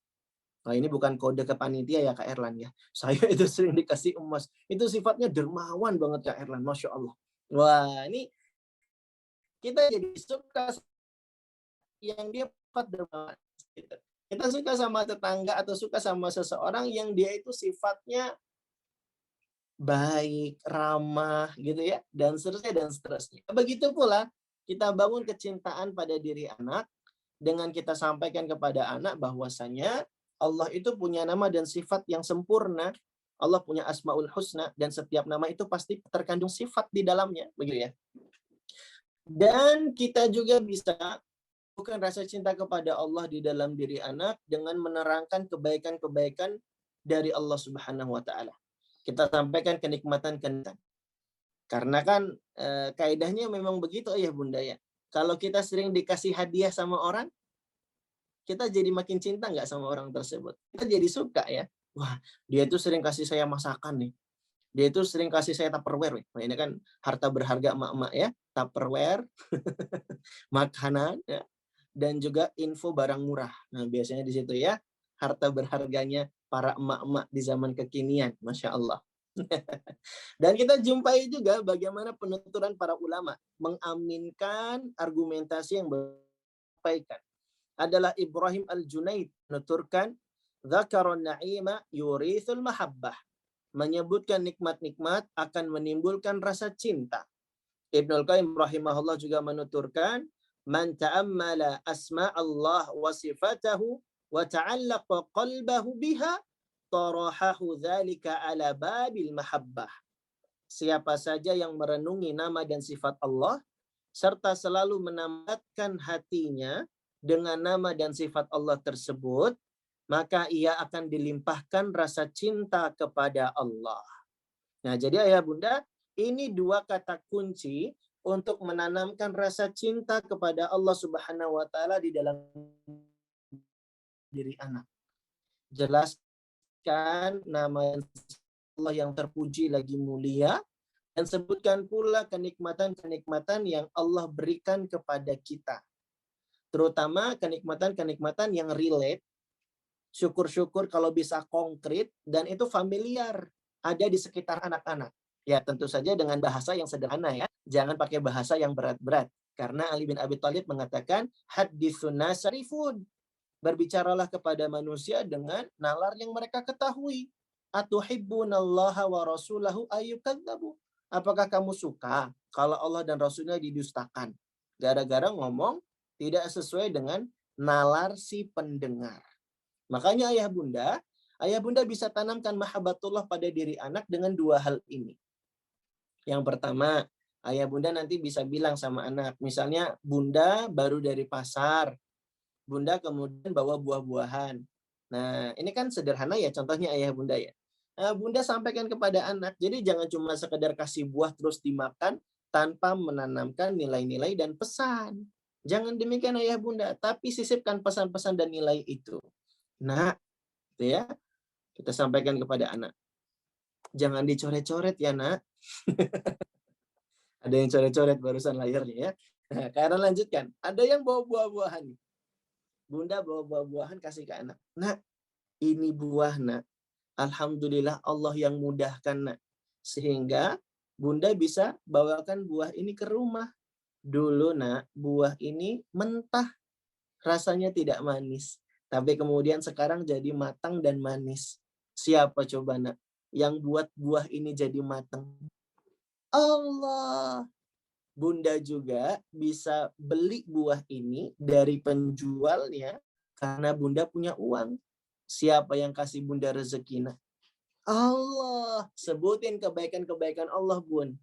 Nah ini bukan kode ke panitia ya Kak Erlan ya. Saya itu sering dikasih emas. Itu sifatnya dermawan banget Kak Erlan, Masya Allah. Wah ini kita jadi suka yang dia sifat dermawan. Kita suka sama tetangga atau suka sama seseorang yang dia itu sifatnya baik, ramah gitu ya, dan seterusnya dan seterusnya. Begitu pula kita bangun kecintaan pada diri anak dengan kita sampaikan kepada anak bahwasanya Allah itu punya nama dan sifat yang sempurna. Allah punya Asmaul Husna dan setiap nama itu pasti terkandung sifat di dalamnya, begitu ya. Dan kita juga bisa bukan rasa cinta kepada Allah di dalam diri anak dengan menerangkan kebaikan-kebaikan dari Allah Subhanahu wa taala. Kita sampaikan kenikmatan-kenikmatan. Karena kan kaidahnya memang begitu ya Bunda ya. Kalau kita sering dikasih hadiah sama orang, kita jadi makin cinta nggak sama orang tersebut. Kita jadi suka ya. Wah, dia itu sering kasih saya masakan nih. Dia itu sering kasih saya Tupperware. Nah, ini kan harta berharga emak-emak ya. Tupperware, makanan ya. Dan juga info barang murah. Nah, biasanya di situ ya. Harta berharganya para emak-emak di zaman kekinian. Masya Allah. Dan kita jumpai juga bagaimana penuturan para ulama mengaminkan argumentasi yang disampaikan. Adalah Ibrahim Al-Junaid menuturkan Dzakarun na'ima yurithul mahabbah, menyebutkan nikmat-nikmat akan menimbulkan rasa cinta. Ibnul Qayyim rahimahullah juga menuturkan man ta'ammala asma Allah wa sifatahu wa ta'allaqa qalbahu biha tarahahu dzalika ala babil mahabbah. Siapa saja yang merenungi nama dan sifat Allah serta selalu menambatkan hatinya dengan nama dan sifat Allah tersebut, maka ia akan dilimpahkan rasa cinta kepada Allah. Nah, jadi ayah bunda, ini dua kata kunci untuk menanamkan rasa cinta kepada Allah Subhanahu wa taala di dalam diri anak. Jelaskan nama Allah yang terpuji lagi mulia dan sebutkan pula kenikmatan-kenikmatan yang Allah berikan kepada kita. Terutama kenikmatan-kenikmatan yang relate, syukur-syukur kalau bisa konkret, dan itu familiar, ada di sekitar anak-anak. Ya tentu saja dengan bahasa yang sederhana ya, jangan pakai bahasa yang berat-berat. Karena Ali bin Abi Thalib mengatakan, hadithun nasarifun. Berbicaralah kepada manusia dengan nalar yang mereka ketahui. Atuhibbunallaha wa rasulahu ayyukadzabu. Apakah kamu suka kalau Allah dan Rasulnya didustakan? Gara-gara ngomong tidak sesuai dengan nalar si pendengar. Makanya ayah bunda bisa tanamkan mahabbatullah pada diri anak dengan dua hal ini. Yang pertama, ayah bunda nanti bisa bilang sama anak, misalnya bunda baru dari pasar, bunda kemudian bawa buah-buahan. Nah, ini kan sederhana ya contohnya ayah bunda ya. Nah, bunda sampaikan kepada anak, jadi jangan cuma sekedar kasih buah terus dimakan tanpa menanamkan nilai-nilai dan pesan. Jangan demikian ayah bunda, tapi sisipkan pesan-pesan dan nilai itu. Nah, itu ya, kita sampaikan kepada anak. Jangan dicoret-coret ya nak. Ada yang coret-coret barusan layarnya ya. Nah, karena lanjutkan, ada yang bawa buah-buahan. Bunda bawa buah-buahan kasih ke anak. Nak, ini buah nak. Alhamdulillah Allah yang mudahkan nak. Sehingga bunda bisa bawakan buah ini ke rumah. Dulu nak, buah ini mentah, rasanya tidak manis. Tapi kemudian sekarang jadi matang dan manis. Siapa coba nak yang buat buah ini jadi matang? Allah. Bunda juga bisa beli buah ini dari penjualnya karena bunda punya uang. Siapa yang kasih bunda rezeki nak? Allah. Sebutin kebaikan-kebaikan Allah bun.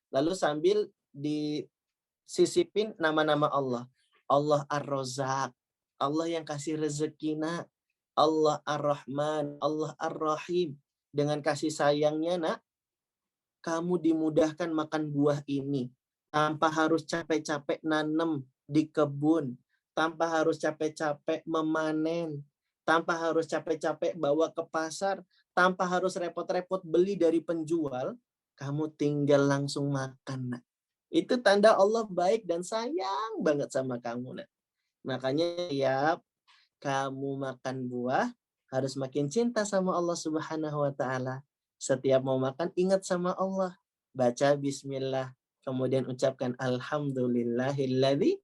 Lalu sambil disisipin nama-nama Allah. Allah Ar-Razzaq. Allah yang kasih rezeki nak. Allah Ar-Rahman. Allah Ar-Rahim. Dengan kasih sayangnya nak, kamu dimudahkan makan buah ini. Tanpa harus capek-capek nanam di kebun. Tanpa harus capek-capek memanen. tanpa harus capek-capek bawa ke pasar, tanpa harus repot-repot beli dari penjual, kamu tinggal langsung makan, Nak. Itu tanda Allah baik dan sayang banget sama kamu, Nak. Makanya ya, kamu makan buah harus makin cinta sama Allah Subhanahu wa taala. Setiap mau makan ingat sama Allah. Baca bismillah, kemudian ucapkan alhamdulillahilladzi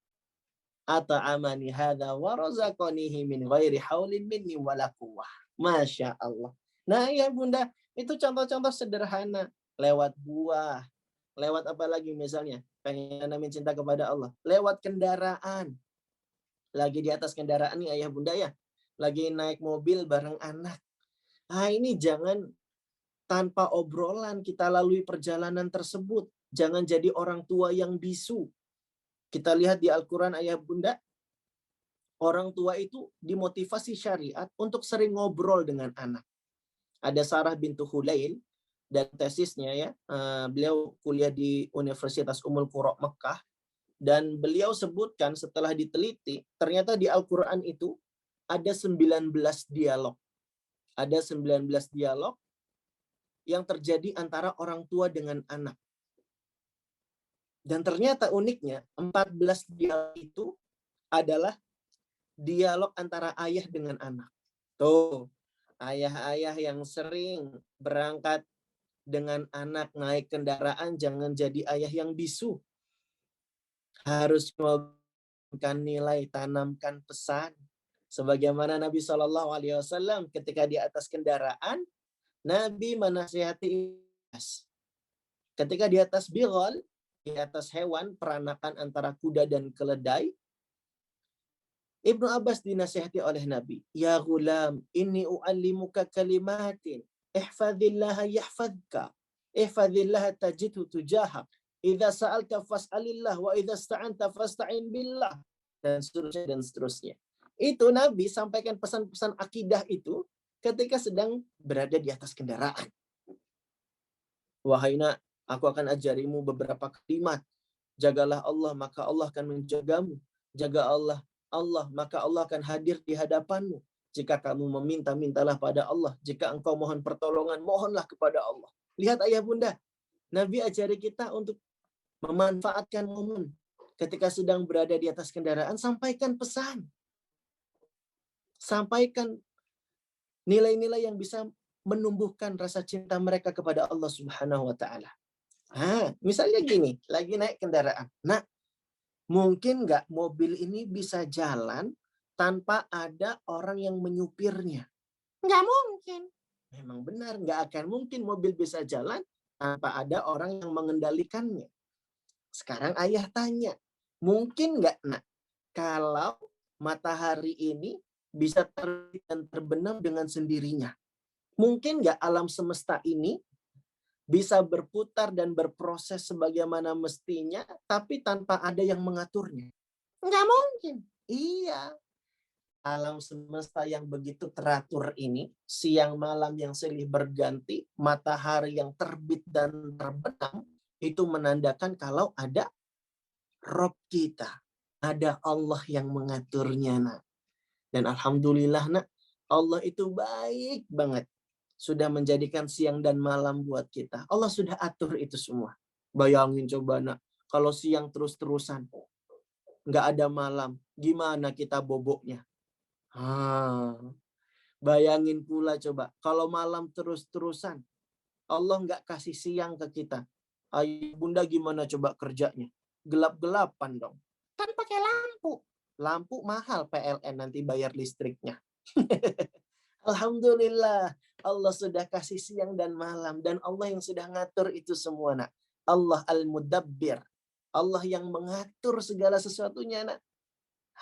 at'amani hadza wa razaqanihi min ghairi haulin minni wala quwwah. Masya Allah. Nah ya Bunda, itu contoh-contoh sederhana. Lewat buah, lewat apa lagi misalnya? Pengen nanamin cinta kepada Allah. Lewat kendaraan. Lagi di atas kendaraan nih ayah bunda ya. Lagi naik mobil bareng anak. Ah ini jangan tanpa obrolan kita lalui perjalanan tersebut. Jangan jadi orang tua yang bisu. Kita lihat di Al-Quran ayah bunda, orang tua itu dimotivasi syariat untuk sering ngobrol dengan anak. Ada Sarah bintu Hulail, dan tesisnya ya, beliau kuliah di Universitas Ummul Qura Mekah, dan beliau sebutkan setelah diteliti, ternyata di Al-Quran itu ada 19 dialog. Ada 19 dialog yang terjadi antara orang tua dengan anak. Dan ternyata uniknya, 14 dialog itu adalah dialog antara ayah dengan anak. Tuh, ayah-ayah yang sering berangkat dengan anak naik kendaraan, jangan jadi ayah yang bisu. Harus memberikan nilai, tanamkan pesan. Sebagaimana Nabi SAW ketika di atas kendaraan, Nabi menasihati ketika di atas bighal, di atas hewan peranakan antara kuda dan keledai, Ibnu Abbas dinasihati oleh Nabi, ya ghulam, inni u'allimuka kalimatin, ihfazillaha yahfazka, ihfazillaha tajidhu tujahak, idza sa'alta fas'alillah, wa idza ista'anta fasta'in billah, dan seterusnya dan seterusnya. Itu Nabi sampaikan pesan-pesan akidah itu ketika sedang berada di atas kendaraan. Wahai nak, aku akan ajarimu beberapa kalimat. Jagalah Allah, maka Allah akan menjagamu. Jaga Allah, maka Allah akan hadir di hadapanmu. Jika kamu meminta, mintalah pada Allah. Jika engkau mohon pertolongan, mohonlah kepada Allah. Lihat ayah bunda, Nabi ajari kita untuk memanfaatkan momen ketika sedang berada di atas kendaraan, sampaikan pesan. Sampaikan nilai-nilai yang bisa menumbuhkan rasa cinta mereka kepada Allah Subhanahu wa taala. Misalnya gini, lagi naik kendaraan. Nah, mungkin nggak mobil ini bisa jalan tanpa ada orang yang menyupirnya? Nggak mungkin. Memang benar, nggak akan mungkin mobil bisa jalan tanpa ada orang yang mengendalikannya. Sekarang ayah tanya, mungkin nggak nak kalau matahari ini bisa terbit dan terbenam dengan sendirinya? Mungkin nggak alam semesta ini bisa berputar dan berproses sebagaimana mestinya, tapi tanpa ada yang mengaturnya? Nggak mungkin. Iya. Alam semesta yang begitu teratur ini, siang malam yang silih berganti, matahari yang terbit dan terbenam, itu menandakan kalau ada Rob kita. Ada Allah yang mengaturnya, nak. Dan alhamdulillah, nak, Allah itu baik banget. Sudah menjadikan siang dan malam buat kita. Allah sudah atur itu semua. Bayangin coba nak, kalau siang terus-terusan, nggak ada malam, gimana kita boboknya? Bayangin pula coba, kalau malam terus-terusan, Allah nggak kasih siang ke kita. Ayo bunda gimana coba kerjanya? Gelap-gelapan dong. Kan pakai lampu. Lampu mahal PLN nanti bayar listriknya. Alhamdulillah, Allah sudah kasih siang dan malam, dan Allah yang sudah ngatur itu semua, nak. Allah Al-Mudabbir. Allah yang mengatur segala sesuatunya, nak.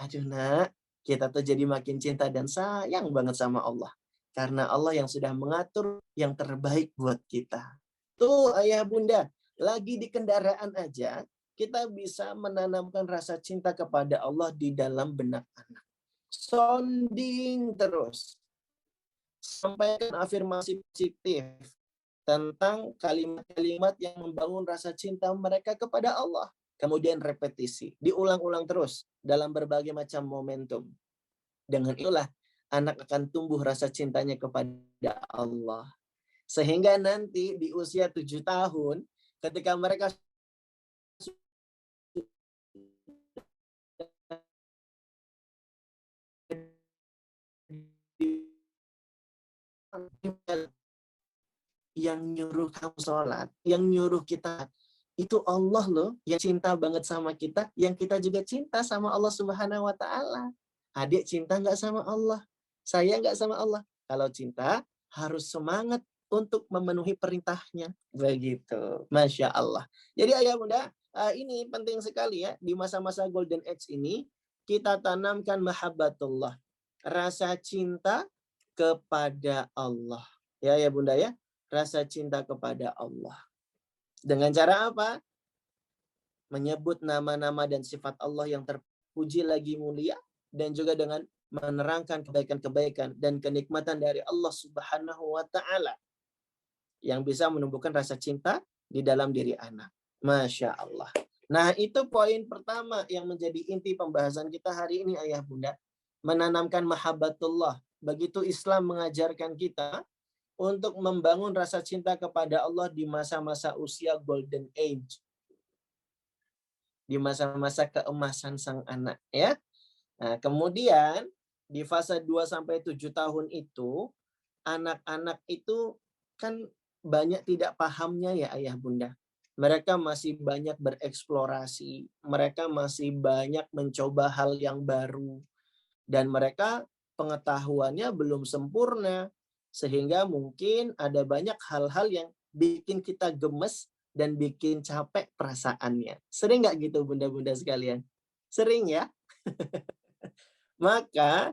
Aduh, nak, kita tuh jadi makin cinta dan sayang banget sama Allah. Karena Allah yang sudah mengatur yang terbaik buat kita. Tuh ayah bunda, lagi di kendaraan aja, kita bisa menanamkan rasa cinta kepada Allah di dalam benak anak. Sounding terus. Sampaikan afirmasi positif tentang kalimat-kalimat yang membangun rasa cinta mereka kepada Allah. Kemudian repetisi, diulang-ulang terus dalam berbagai macam momentum. Dengan itulah anak akan tumbuh rasa cintanya kepada Allah. Sehingga nanti di usia 7 tahun, ketika mereka yang nyuruh kamu sholat, yang nyuruh kita, itu Allah loh yang cinta banget sama kita, yang kita juga cinta sama Allah Subhanahu wa Ta'ala. Adik cinta nggak sama Allah? Saya nggak sama Allah? Kalau cinta harus semangat untuk memenuhi perintahnya. Begitu. Masya Allah. Jadi ayah bunda, ini penting sekali ya. Di masa-masa Golden Age ini, kita tanamkan mahabbatullah. Rasa cinta kepada Allah. Ya bunda ya. Rasa cinta kepada Allah. Dengan cara apa? Menyebut nama-nama dan sifat Allah yang terpuji lagi mulia, dan juga dengan menerangkan kebaikan-kebaikan dan kenikmatan dari Allah Subhanahu wa Ta'ala yang bisa menumbuhkan rasa cinta di dalam diri anak. Masya Allah. Nah, itu poin pertama yang menjadi inti pembahasan kita hari ini, ayah bunda. Menanamkan mahabbatullah. Begitu Islam mengajarkan kita untuk membangun rasa cinta kepada Allah di masa-masa usia Golden Age. Di masa-masa keemasan sang anak. Ya. Nah, kemudian di fase 2-7 tahun itu, anak-anak itu kan banyak tidak pahamnya ya ayah bunda. Mereka masih banyak bereksplorasi. Mereka masih banyak mencoba hal yang baru. Dan mereka pengetahuannya belum sempurna. Sehingga mungkin ada banyak hal-hal yang bikin kita gemes dan bikin capek perasaannya. Sering nggak gitu bunda-bunda sekalian? Sering ya? Maka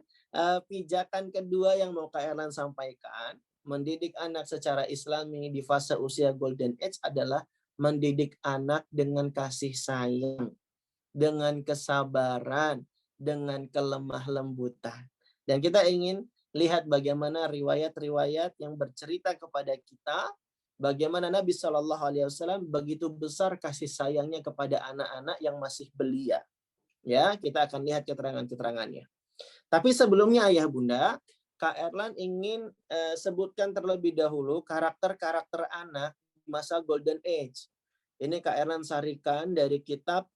pijakan kedua yang mau Kak Erlan sampaikan, mendidik anak secara Islami di fase usia Golden Age adalah mendidik anak dengan kasih sayang, dengan kesabaran, dengan kelemah lembutan. Dan kita ingin lihat bagaimana riwayat-riwayat yang bercerita kepada kita, bagaimana Nabi Shallallahu Alaihi Wasallam begitu besar kasih sayangnya kepada anak-anak yang masih belia. Ya, kita akan lihat keterangan-keterangannya. Tapi sebelumnya ayah bunda, Kak Erlan ingin sebutkan terlebih dahulu karakter-karakter anak masa Golden Age. Ini Kak Erlan sarikan dari kitab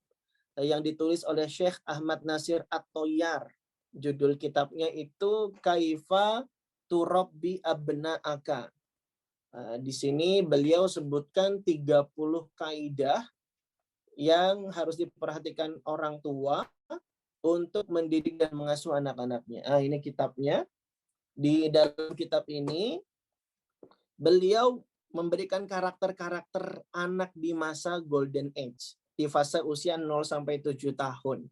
yang ditulis oleh Syekh Ahmad Nasir At-Toyar. Judul kitabnya itu Kaifa Turabbi Abna'aka. Di sini beliau sebutkan 30 kaidah yang harus diperhatikan orang tua untuk mendidik dan mengasuh anak-anaknya. Ini kitabnya. Di dalam kitab ini, beliau memberikan karakter-karakter anak di masa Golden Age, di fase usia 0-7 tahun.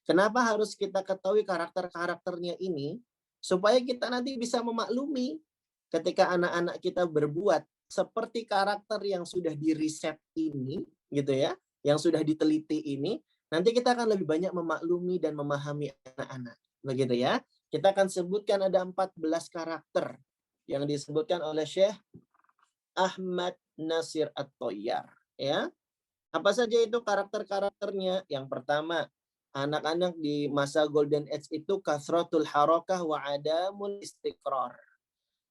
Kenapa harus kita ketahui karakter-karakternya ini? Supaya kita nanti bisa memaklumi ketika anak-anak kita berbuat seperti karakter yang sudah diriset ini, gitu ya, yang sudah diteliti ini, nanti kita akan lebih banyak memaklumi dan memahami anak-anak. Begitu ya. Kita akan sebutkan ada 14 karakter yang disebutkan oleh Syekh Ahmad Nasir At-Toyar. Ya. Apa saja itu karakter-karakternya? Yang pertama, anak-anak di masa Golden Age itu kasratul harakah wa adamul istiqrar.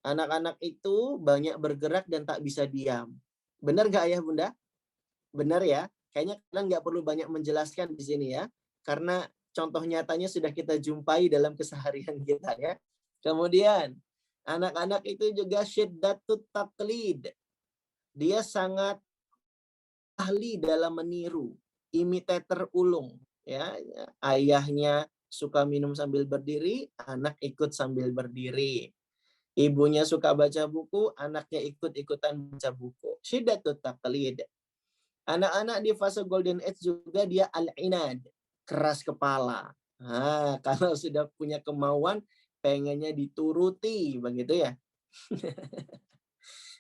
Anak-anak itu banyak bergerak dan tak bisa diam. Benar nggak ayah bunda? Benar ya? Kayaknya kalian nggak perlu banyak menjelaskan di sini ya. Karena contoh nyatanya sudah kita jumpai dalam keseharian kita ya. Kemudian, anak-anak itu juga syiddatut taqlid. Dia sangat ahli dalam meniru, imitator ulung. Ya, ayahnya suka minum sambil berdiri, anak ikut sambil berdiri. Ibunya suka baca buku, anaknya ikut-ikutan baca buku. Syiddatut taqlid. Anak-anak di fase Golden Age juga dia al-inad, keras kepala. Nah, kalau sudah punya kemauan, pengennya dituruti, begitu ya.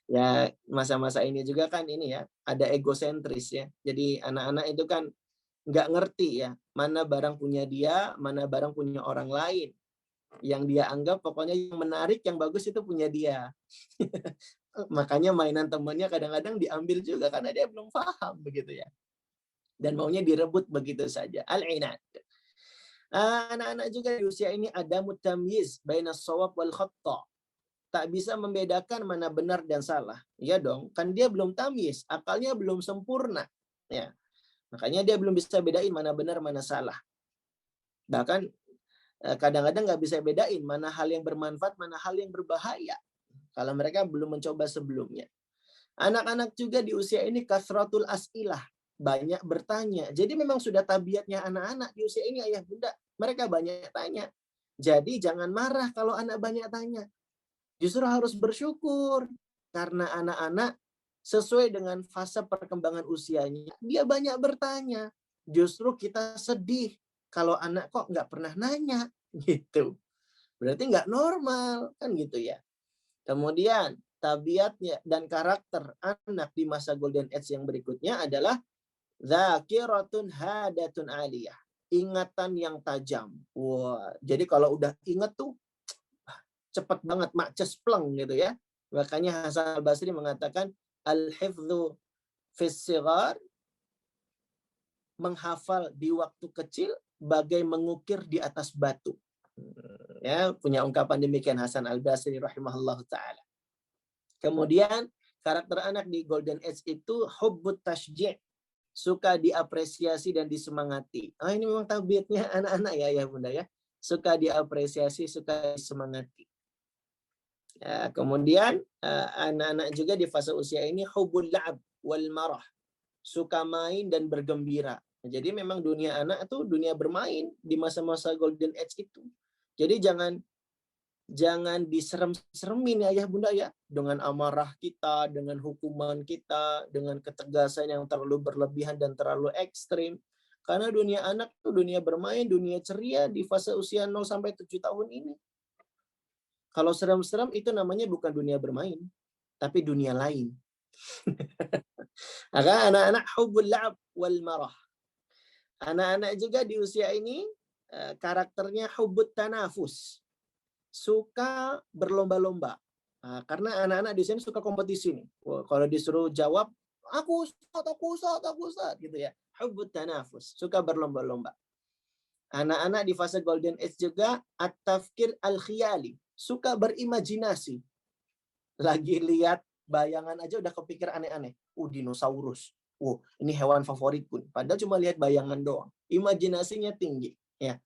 Ya, masa-masa ini juga kan ini ya, ada egosentris ya. Jadi anak-anak itu kan nggak ngerti ya, mana barang punya dia, mana barang punya orang lain. Yang dia anggap pokoknya yang menarik, yang bagus itu punya dia. Makanya mainan temannya kadang-kadang diambil juga karena dia belum paham begitu ya. Dan maunya direbut begitu saja. Al-inad. Anak-anak juga di usia ini ada mutamyiz bainas shawab wal khata. Tak bisa membedakan mana benar dan salah. Iya dong, kan dia belum tamyiz, akalnya belum sempurna. Ya, makanya dia belum bisa bedain mana benar mana salah. Bahkan kadang-kadang nggak bisa bedain mana hal yang bermanfaat, mana hal yang berbahaya. Kalau mereka belum mencoba sebelumnya. Anak-anak juga di usia ini kasratul as'ilah, banyak bertanya. Jadi memang sudah tabiatnya anak-anak di usia ini ayah bunda, mereka banyak tanya. Jadi jangan marah kalau anak banyak tanya. Justru harus bersyukur karena anak-anak sesuai dengan fase perkembangan usianya, dia banyak bertanya. Justru kita sedih kalau anak kok nggak pernah nanya gitu. Berarti nggak normal kan gitu ya. Kemudian tabiatnya dan karakter anak di masa golden age yang berikutnya adalah zakiratun hadatun aliyah. Ingatan yang tajam. Wah, jadi kalau udah ingat tuh cepat banget, mak cespleng gitu ya. Makanya Hasan al-Basri mengatakan al-hifdzu fis sighar, menghafal di waktu kecil bagai mengukir di atas batu. Ya, punya ungkapan demikian Hasan al-Basri rahimahullah taala. Kemudian karakter anak di golden age itu hubbut tashji', suka diapresiasi dan disemangati. Ini memang tabiatnya anak-anak ya bunda ya. Suka diapresiasi, suka disemangati. Ya, kemudian anak-anak juga di fase usia ini hubbul la'ab wal marah, suka main dan bergembira. Jadi memang dunia anak itu dunia bermain di masa-masa golden age itu. Jadi jangan diserem-seremin ya ayah bunda ya, dengan amarah kita, dengan hukuman kita, dengan ketegasan yang terlalu berlebihan dan terlalu ekstrim. Karena dunia anak itu dunia bermain, dunia ceria di fase usia 0 sampai 7 tahun ini. Kalau serem-serem itu namanya bukan dunia bermain, tapi dunia lain. Maka anak-anak hubbul la'ab wal marah. Anak-anak juga di usia ini karakternya hubbut tanafus, suka berlomba-lomba. Karena anak-anak di sini suka kompetisi nih. Kalau disuruh jawab, aku Ustaz, gitu ya. Hubbut tanafus, suka berlomba-lomba. Anak-anak di fase golden age juga at-tafkir al-khiyali, suka berimajinasi. Lagi lihat bayangan aja udah kepikir aneh-aneh. Dinosaurus. Ini hewan favoritku. Padahal cuma lihat bayangan doang. Imajinasinya tinggi. Ya.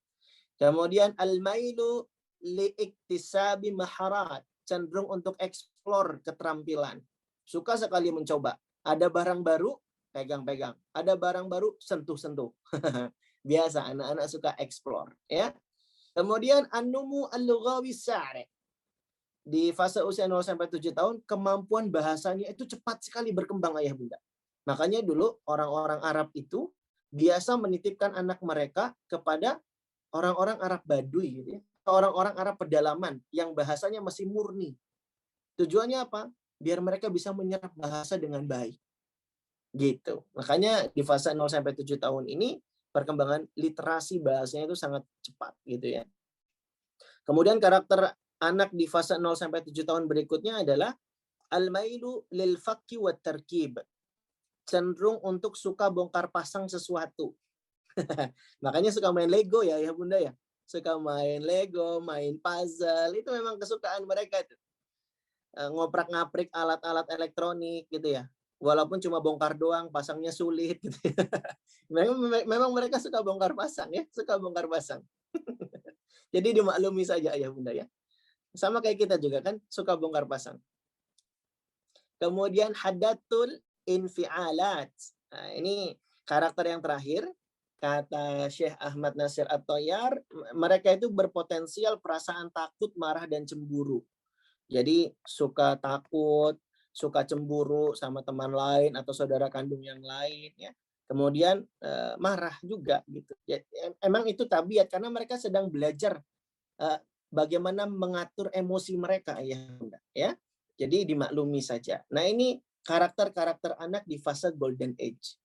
Kemudian al-mailu liiktisabi maharat, cenderung untuk eksplor keterampilan. Suka sekali mencoba. Ada barang baru, pegang-pegang. Ada barang baru, sentuh-sentuh. Biasa anak-anak suka eksplor. Ya. Kemudian an-numu al-lughawi sa'ri. Di fase usia 0 sampai 7 tahun, kemampuan bahasanya itu cepat sekali berkembang ayah bunda. Makanya dulu orang-orang Arab itu biasa menitipkan anak mereka kepada orang-orang Arab Baduy, gitu ya. Orang-orang Arab pedalaman yang bahasanya masih murni. Tujuannya apa? Biar mereka bisa menyerap bahasa dengan baik. Gitu. Makanya di fase 0 sampai 7 tahun ini perkembangan literasi bahasanya itu sangat cepat gitu ya. Kemudian karakter anak di fase 0 sampai 7 tahun berikutnya adalah al-mailu lil fakki wa tarkib. Cenderung untuk suka bongkar pasang sesuatu. Makanya suka main Lego ya bunda ya. Suka main Lego, main puzzle, itu memang kesukaan mereka tuh. Ngoprak-ngaprik alat-alat elektronik gitu ya. Walaupun cuma bongkar doang, pasangnya sulit gitu ya. Memang mereka suka bongkar pasang ya, suka bongkar pasang. Jadi dimaklumi saja ya bunda ya. Sama kayak kita juga kan, suka bongkar pasang. Kemudian hadatul infialat. Nah, ini karakter yang terakhir. Kata Syekh Ahmad Nasir At-Toyar, mereka itu berpotensial perasaan takut, marah, dan cemburu. Jadi suka takut, suka cemburu sama teman lain atau saudara kandung yang lain. Ya. Kemudian marah juga gitu. Ya, emang itu tabiat karena mereka sedang belajar bagaimana mengatur emosi mereka ya. Jadi dimaklumi saja. Nah ini karakter-karakter anak di fase golden age.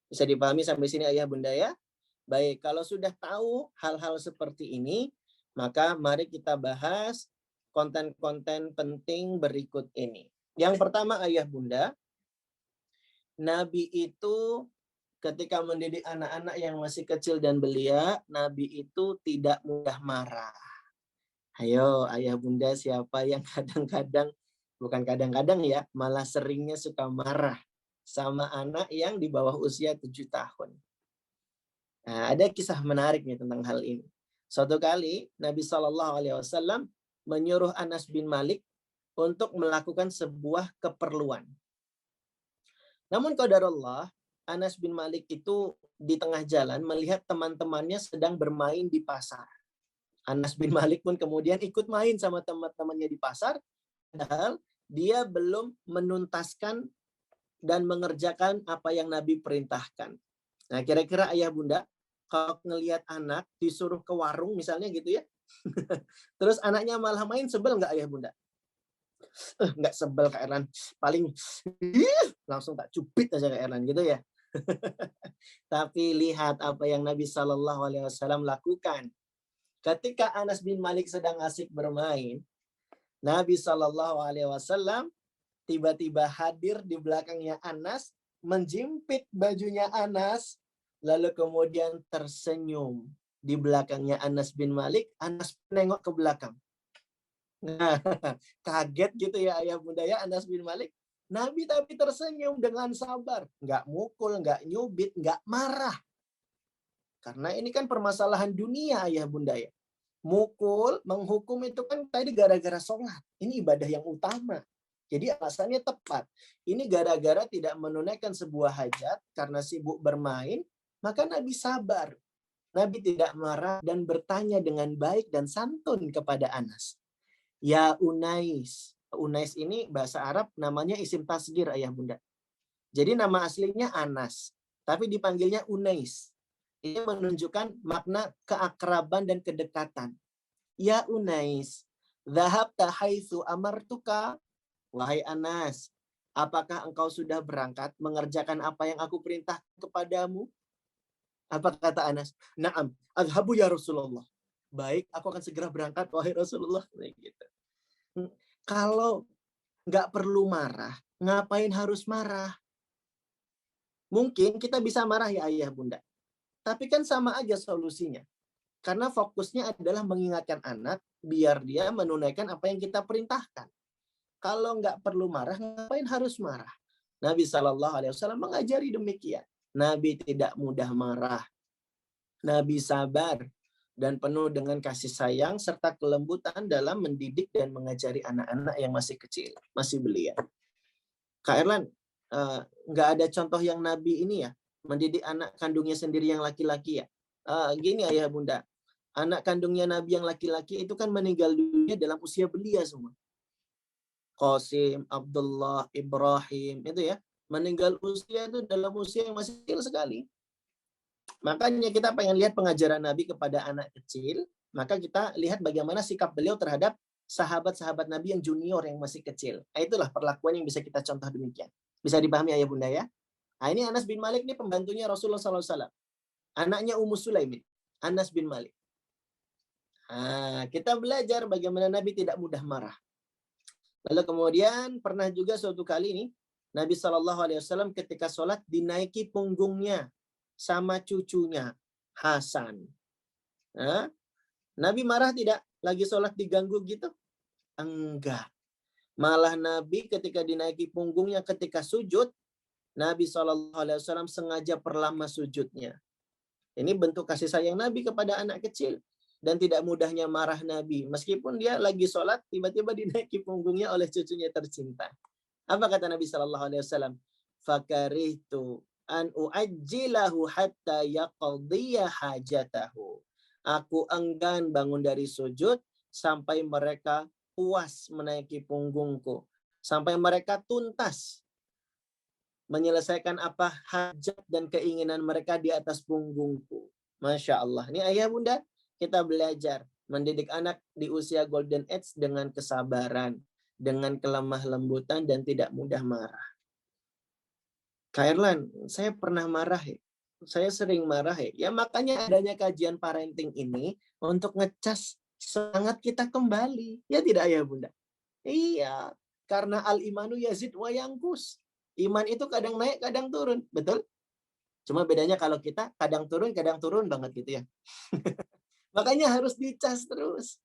Bisa dipahami sampai sini ayah bunda ya? Baik, kalau sudah tahu hal-hal seperti ini, maka mari kita bahas konten-konten penting berikut ini. Yang pertama ayah bunda, Nabi itu ketika mendidik anak-anak yang masih kecil dan belia, Nabi itu tidak mudah marah. Ayo, ayah bunda siapa yang kadang-kadang, bukan kadang-kadang ya, malah seringnya suka marah sama anak yang di bawah usia 7 tahun. Nah, ada kisah menarik nih tentang hal ini. Suatu kali Nabi SAW menyuruh Anas bin Malik untuk melakukan sebuah keperluan. Namun qadarullah, Anas bin Malik itu di tengah jalan melihat teman-temannya sedang bermain di pasar. Anas bin Malik pun kemudian ikut main sama teman-temannya di pasar, padahal dia belum menuntaskan dan mengerjakan apa yang Nabi perintahkan. Nah, kira-kira ayah bunda, kalau ngelihat anak disuruh ke warung misalnya gitu ya, terus anaknya malah main, sebel nggak ayah bunda? Nggak sebel Kak Erlan, paling langsung tak cubit aja Kak Erlan gitu ya. Tapi lihat apa yang Nabi SAW lakukan. Ketika Anas bin Malik sedang asik bermain, Nabi SAW tiba-tiba hadir di belakangnya Anas, menjimpit bajunya Anas, lalu kemudian tersenyum di belakangnya Anas bin Malik. Anas menengok ke belakang. Nah, kaget gitu ya ayah bunda ya Anas bin Malik. Nabi tapi tersenyum dengan sabar. Nggak mukul, nggak nyubit, nggak marah. Karena ini kan permasalahan dunia ayah bunda ya. Mukul, menghukum itu kan tadi gara-gara sholat. Ini ibadah yang utama. Jadi alasannya tepat. Ini gara-gara tidak menunaikan sebuah hajat karena sibuk bermain, maka Nabi sabar. Nabi tidak marah dan bertanya dengan baik dan santun kepada Anas. Ya Unais. Unais ini bahasa Arab namanya isim tasgir ayah bunda. Jadi nama aslinya Anas, tapi dipanggilnya Unais. Ini menunjukkan makna keakraban dan kedekatan. Ya Unais, dhahabta haitsu amartuka. Wahai Anas, apakah engkau sudah berangkat mengerjakan apa yang aku perintah kepadamu? Apa kata Anas? Naam, adhabu ya Rasulullah. Baik, aku akan segera berangkat wahai Rasulullah. Gitu. Kalau nggak perlu marah, ngapain harus marah? Mungkin kita bisa marah ya ayah bunda. Tapi kan sama aja solusinya. Karena fokusnya adalah mengingatkan anak biar dia menunaikan apa yang kita perintahkan. Kalau nggak perlu marah, ngapain harus marah? Nabi SAW mengajari demikian. Nabi tidak mudah marah. Nabi sabar dan penuh dengan kasih sayang serta kelembutan dalam mendidik dan mengajari anak-anak yang masih kecil, masih belia. Kak Erlan, nggak ada contoh yang Nabi ini ya, mendidik anak kandungnya sendiri yang laki-laki ya. Gini ayah bunda, anak kandungnya Nabi yang laki-laki itu kan meninggal dunia dalam usia belia semua. Qasim, Abdullah, Ibrahim, itu ya, meninggal usia itu dalam usia yang masih kecil sekali. Makanya kita pengen lihat pengajaran Nabi kepada anak kecil, maka kita lihat bagaimana sikap beliau terhadap sahabat-sahabat Nabi yang junior yang masih kecil. Nah, itulah perlakuan yang bisa kita contoh demikian. Bisa dipahami ayah bunda ya? Nah, ini Anas bin Malik ini pembantunya Rasulullah SAW. Anaknya Ummu Sulaimin, Anas bin Malik. Nah, kita belajar bagaimana Nabi tidak mudah marah. Lalu kemudian pernah juga suatu kali ini Nabi SAW ketika sholat dinaiki punggungnya sama cucunya Hasan. Nah, Nabi marah tidak? Lagi sholat diganggu gitu? Enggak. Malah Nabi ketika dinaiki punggungnya ketika sujud, Nabi SAW sengaja perlama sujudnya. Ini bentuk kasih sayang Nabi kepada anak kecil. Dan tidak mudahnya marah Nabi. Meskipun dia lagi sholat, tiba-tiba dinaiki punggungnya oleh cucunya tercinta. Apa kata Nabi SAW? Fakarihtu an uajjilahu hatta yaqdiya hajatahu. Aku enggan bangun dari sujud sampai mereka puas menaiki punggungku. Sampai mereka tuntas menyelesaikan apa hajat dan keinginan mereka di atas punggungku. Masya Allah. Ini ayah bunda, kita belajar mendidik anak di usia golden age dengan kesabaran, dengan kelemah lembutan dan tidak mudah marah. Kak Erlan, saya pernah marah ya. Saya sering marah ya. Ya makanya adanya kajian parenting ini untuk ngecas semangat kita kembali. Ya tidak ayah bunda? Iya, karena al-imanu yazid wa yangkus. Iman itu kadang naik, kadang turun. Betul? Cuma bedanya kalau kita kadang turun banget gitu ya. Makanya harus dicas terus.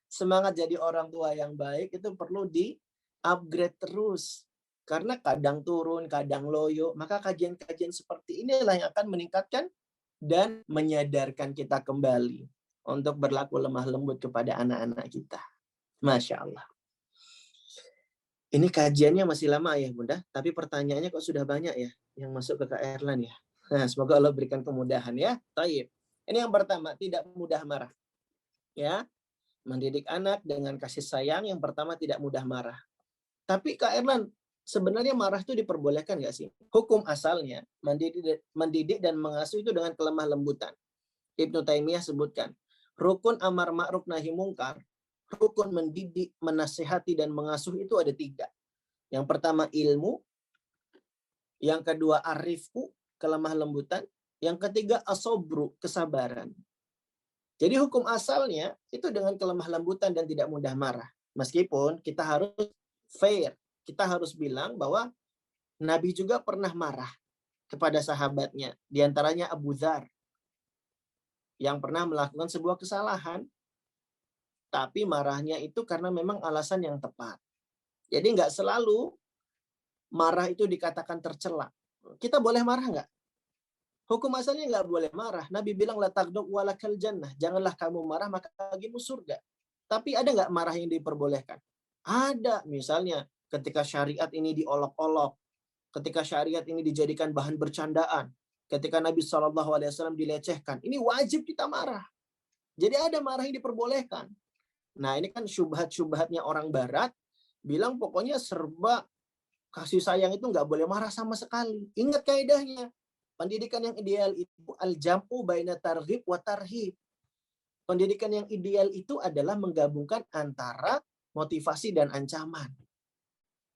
Semangat jadi orang tua yang baik itu perlu di-upgrade terus. Karena kadang turun, kadang loyo. Maka kajian-kajian seperti inilah yang akan meningkatkan dan menyadarkan kita kembali untuk berlaku lemah lembut kepada anak-anak kita. Masya Allah. Ini kajiannya masih lama ya Bunda, tapi pertanyaannya kok sudah banyak ya yang masuk ke Kak Erlan ya. Nah, semoga Allah berikan kemudahan ya. Taib. Ini yang pertama, tidak mudah marah. Ya, mendidik anak dengan kasih sayang yang pertama tidak mudah marah. Tapi Kak Erlan, sebenarnya marah itu diperbolehkan nggak sih? Hukum asalnya mendidik dan mengasuh itu dengan kelemah lembutan. Ibnu Taimiyah sebutkan, rukun amar ma'ruf nahi mungkar, rukun mendidik, menasihati dan mengasuh itu ada 3. Yang pertama ilmu, yang kedua arifku, kelemah lembutan, yang ketiga asobru, kesabaran. Jadi hukum asalnya itu dengan kelemah lembutan dan tidak mudah marah. Meskipun kita harus fair, kita harus bilang bahwa Nabi juga pernah marah kepada sahabatnya, di antaranya Abu Dzar yang pernah melakukan sebuah kesalahan, tapi marahnya itu karena memang alasan yang tepat. Jadi nggak selalu marah itu dikatakan tercela. Kita boleh marah nggak? Hukum asalnya nggak boleh marah. Nabi bilang la taghdab walakal jannah. Janganlah kamu marah maka bagimu surga. Tapi ada nggak marah yang diperbolehkan? Ada. Misalnya ketika syariat ini diolok-olok, ketika syariat ini dijadikan bahan bercandaan, ketika Nabi SAW dilecehkan, ini wajib kita marah. Jadi ada marah yang diperbolehkan. Nah ini kan syubhat-syubhatnya orang Barat, bilang pokoknya serba kasih sayang itu nggak boleh marah sama sekali. Ingat kaidahnya. Pendidikan yang ideal itu al-jam'u baina targhib wa tarhib. Pendidikan yang ideal itu adalah menggabungkan antara motivasi dan ancaman.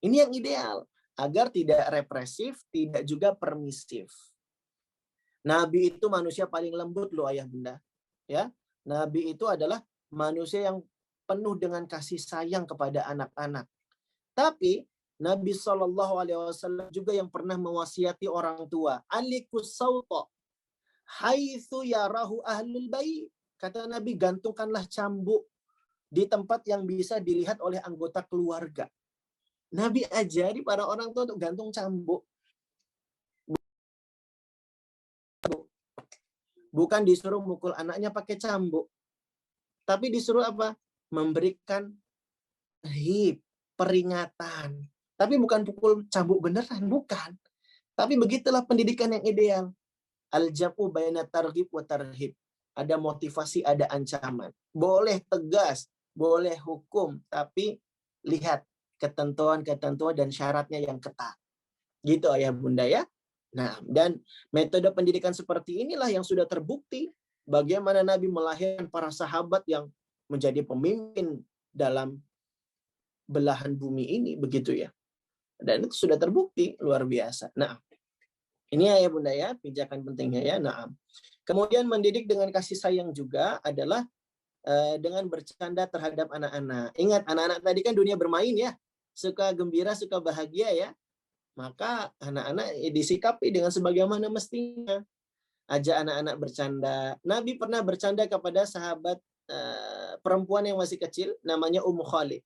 Ini yang ideal agar tidak represif, tidak juga permisif. Nabi itu manusia paling lembut loh ayah bunda. Ya, Nabi itu adalah manusia yang penuh dengan kasih sayang kepada anak-anak. Tapi Nabi SAW juga yang pernah mewasiati orang tua. Alikus sauto haitsu yarahu ahlul bait. Kata Nabi, gantungkanlah cambuk di tempat yang bisa dilihat oleh anggota keluarga. Nabi ajari para orang tua untuk gantung cambuk. Bukan disuruh mukul anaknya pakai cambuk. Tapi disuruh apa? Memberikan peringatan. Tapi bukan pukul cambuk beneran, bukan. Tapi begitulah pendidikan yang ideal. Al-jam'u baina targhib wa tarhib. Ada motivasi, ada ancaman. Boleh tegas, boleh hukum, tapi lihat ketentuan-ketentuan dan syaratnya yang ketat. Gitu ayah bunda ya. Nah, dan metode pendidikan seperti inilah yang sudah terbukti bagaimana Nabi melahirkan para sahabat yang menjadi pemimpin dalam belahan bumi ini, begitu ya. Dan itu sudah terbukti luar biasa. Nah, ini ya bunda ya, pijakan pentingnya ya. Nah, kemudian mendidik dengan kasih sayang juga adalah dengan bercanda terhadap anak-anak. Ingat, anak-anak tadi kan dunia bermain ya, suka gembira, suka bahagia ya. Maka anak-anak disikapi dengan sebagaimana mestinya. Ajak anak-anak bercanda. Nabi pernah bercanda kepada sahabat perempuan yang masih kecil, namanya Ummu Khalid.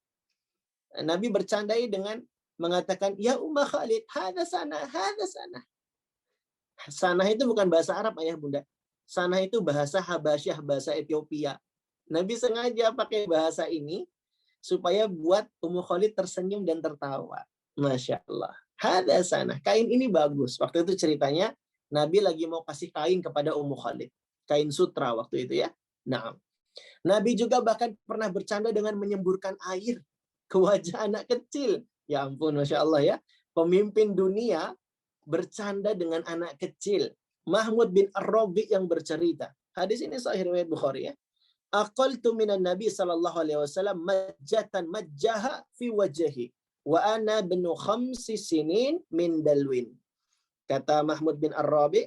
Nabi bercandai dengan mengatakan, ya Ummu Khalid, hada sana, hada sana. Sanah itu bukan bahasa Arab ayah bunda. Sanah itu bahasa Habasyah, bahasa Ethiopia. Nabi sengaja pakai bahasa ini supaya buat Ummu Khalid tersenyum dan tertawa. Masya Allah. Hada sanah. Kain ini bagus. Waktu itu ceritanya Nabi lagi mau kasih kain kepada Ummu Khalid. Kain sutra waktu itu ya. Nah, Nabi juga bahkan pernah bercanda dengan menyemburkan air ke wajah anak kecil. Ya ampun, Masya Allah ya. Pemimpin dunia bercanda dengan anak kecil. Mahmud bin Ar-Rabi yang bercerita. Hadis ini sahih riwayat Bukhari ya. Aqaltu minan Nabi sallallahu alaihi wasallam majjatan majjaha fi wajhi wa ana binu 5 sinin min dalwin. Kata Mahmud bin Ar-Rabi,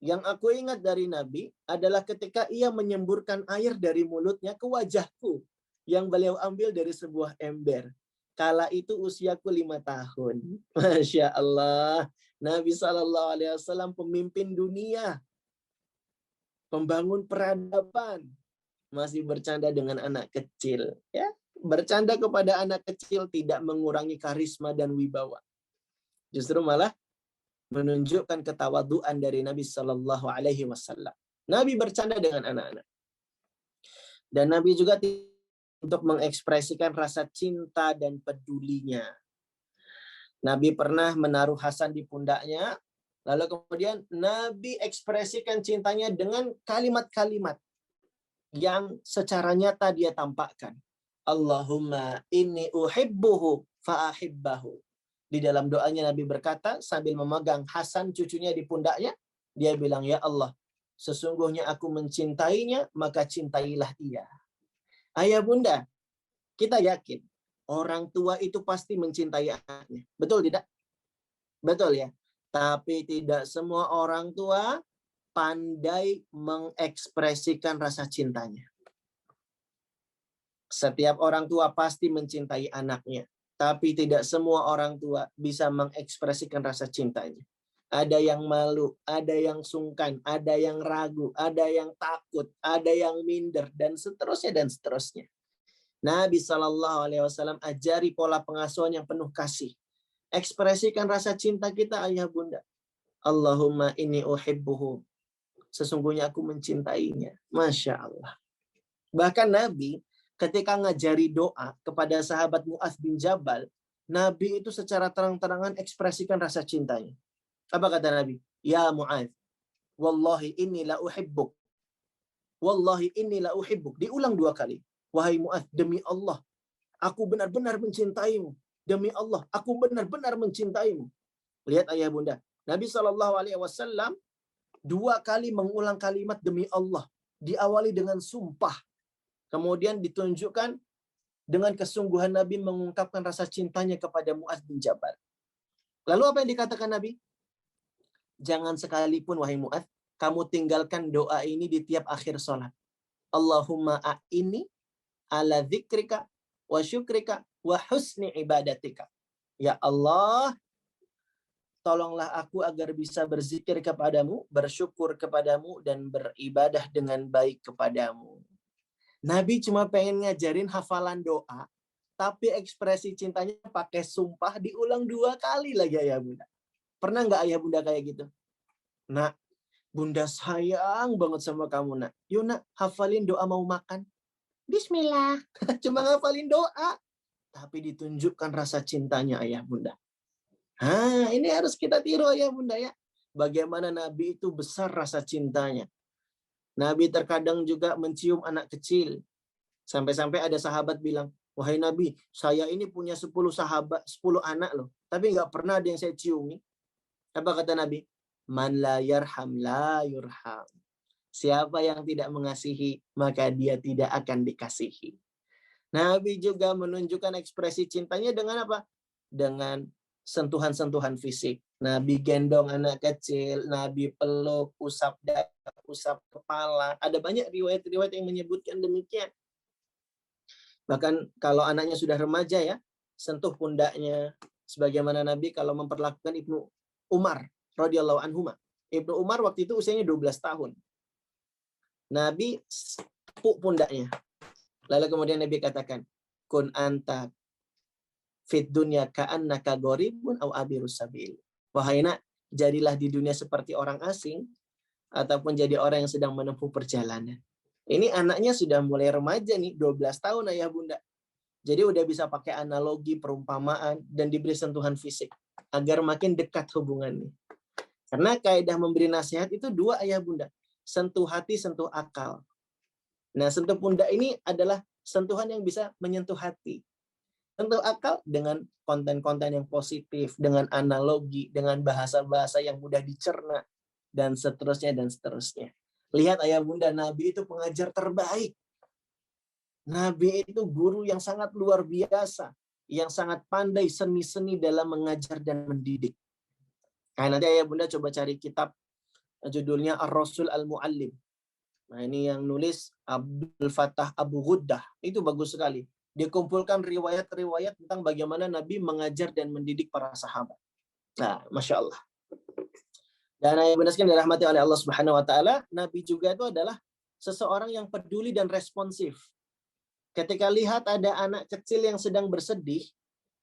yang aku ingat dari Nabi adalah ketika ia menyemburkan air dari mulutnya ke wajahku yang beliau ambil dari sebuah ember. Kala itu usiaku 5 tahun. Masya Allah. Nabi SAW pemimpin dunia, pembangun peradaban, masih bercanda dengan anak kecil. Ya, bercanda kepada anak kecil tidak mengurangi karisma dan wibawa. Justru malah menunjukkan ketawaduan dari Nabi Shallallahu Alaihi Wasallam. Nabi bercanda dengan anak-anak. Dan Nabi juga untuk mengekspresikan rasa cinta dan pedulinya. Nabi pernah menaruh Hasan di pundaknya, lalu kemudian Nabi ekspresikan cintanya dengan kalimat-kalimat yang secara nyata dia tampakkan. Allahumma inni uhibbuhu fa'ahibbahu. Di dalam doanya Nabi berkata sambil memegang Hasan cucunya di pundaknya, dia bilang, ya Allah, sesungguhnya aku mencintainya, maka cintailah ia. Ayah bunda, kita yakin orang tua itu pasti mencintai anaknya. Betul tidak? Betul ya. Tapi tidak semua orang tua pandai mengekspresikan rasa cintanya. Setiap orang tua pasti mencintai anaknya. Tapi tidak semua orang tua bisa mengekspresikan rasa cintanya. Ada yang malu, ada yang sungkan, ada yang ragu, ada yang takut, ada yang minder, dan seterusnya dan seterusnya. Nabi SAW ajari pola pengasuhan yang penuh kasih. Ekspresikan rasa cinta kita, ayah bunda. Allahumma inni uhibbuhu. Sesungguhnya aku mencintainya. Masya Allah. Bahkan Nabi ketika ngajari doa kepada sahabat Mu'adz bin Jabal, Nabi itu secara terang-terangan ekspresikan rasa cintanya. Apa kata Nabi? Ya Mu'adz, wallahi inni la uhibbuk. Wallahi inni la uhibbuk. Diulang 2 kali. Wahai Mu'adz, demi Allah, aku benar-benar mencintaimu. Demi Allah, aku benar-benar mencintaimu. Lihat ayah bunda. Nabi SAW 2 kali mengulang kalimat demi Allah. Diawali dengan sumpah. Kemudian ditunjukkan dengan kesungguhan Nabi mengungkapkan rasa cintanya kepada Mu'adz bin Jabal. Lalu apa yang dikatakan Nabi? Jangan sekalipun wahai Mu'adz, kamu tinggalkan doa ini di tiap akhir sholat. Allahumma a'inni ala dzikrika wa syukrika wa husni ibadatika. Ya Allah, tolonglah aku agar bisa berzikir kepadamu, bersyukur kepadamu, dan beribadah dengan baik kepadamu. Nabi cuma pengen ngajarin hafalan doa, tapi ekspresi cintanya pakai sumpah diulang 2 kali lagi ayah bunda. Pernah nggak ayah bunda kayak gitu? Nak, bunda sayang banget sama kamu nak. Yuk nak, hafalin doa mau makan. Bismillah. Cuma hafalin doa. Tapi ditunjukkan rasa cintanya ayah bunda. Ini harus kita tiru ayah bunda ya. Bagaimana Nabi itu besar rasa cintanya. Nabi terkadang juga mencium anak kecil. Sampai-sampai ada sahabat bilang, wahai Nabi, saya ini punya 10 sahabat, 10 anak loh. Tapi nggak pernah ada yang saya ciumi. Apa kata Nabi? Man la yarham la yurham. Siapa yang tidak mengasihi, maka dia tidak akan dikasihi. Nabi juga menunjukkan ekspresi cintanya dengan apa? Dengan sentuhan-sentuhan fisik. Nabi gendong anak kecil, Nabi peluk, usap dada, usap kepala. Ada banyak riwayat-riwayat yang menyebutkan demikian. Bahkan kalau anaknya sudah remaja ya, sentuh pundaknya. Sebagaimana Nabi kalau memperlakukan Ibnu Umar radhiyallahu anhuma. Ibnu Umar waktu itu usianya 12 tahun. Nabi tepuk pundaknya. Lalu kemudian Nabi katakan, kun anta fit dunya ka'annaka gharibun aw abirus sabil. Wahai nak, jadilah di dunia seperti orang asing ataupun jadi orang yang sedang menempuh perjalanan. Ini anaknya sudah mulai remaja nih, 12 tahun ayah bunda. Jadi udah bisa pakai analogi, perumpamaan, dan diberi sentuhan fisik agar makin dekat hubungannya. Karena kaidah memberi nasihat itu 2 ayah bunda. Sentuh hati, sentuh akal. Nah, sentuh pundak ini adalah sentuhan yang bisa menyentuh hati. Sentuh akal dengan konten-konten yang positif, dengan analogi, dengan bahasa-bahasa yang mudah dicerna, dan seterusnya, dan seterusnya. Lihat ayah bunda, Nabi itu pengajar terbaik. Nabi itu guru yang sangat luar biasa, yang sangat pandai seni-seni dalam mengajar dan mendidik. Nah, nanti ayah bunda coba cari kitab judulnya Ar-Rasul Al-Muallim. Nah, ini yang nulis Abdul Fattah Abu Ghuddah. Itu bagus sekali. Dikumpulkan riwayat-riwayat tentang bagaimana Nabi mengajar dan mendidik para sahabat. Nah, Masya Allah. Dan yang benar sekali dirahmati oleh Allah Subhanahu wa taala, Nabi juga itu adalah seseorang yang peduli dan responsif. Ketika lihat ada anak kecil yang sedang bersedih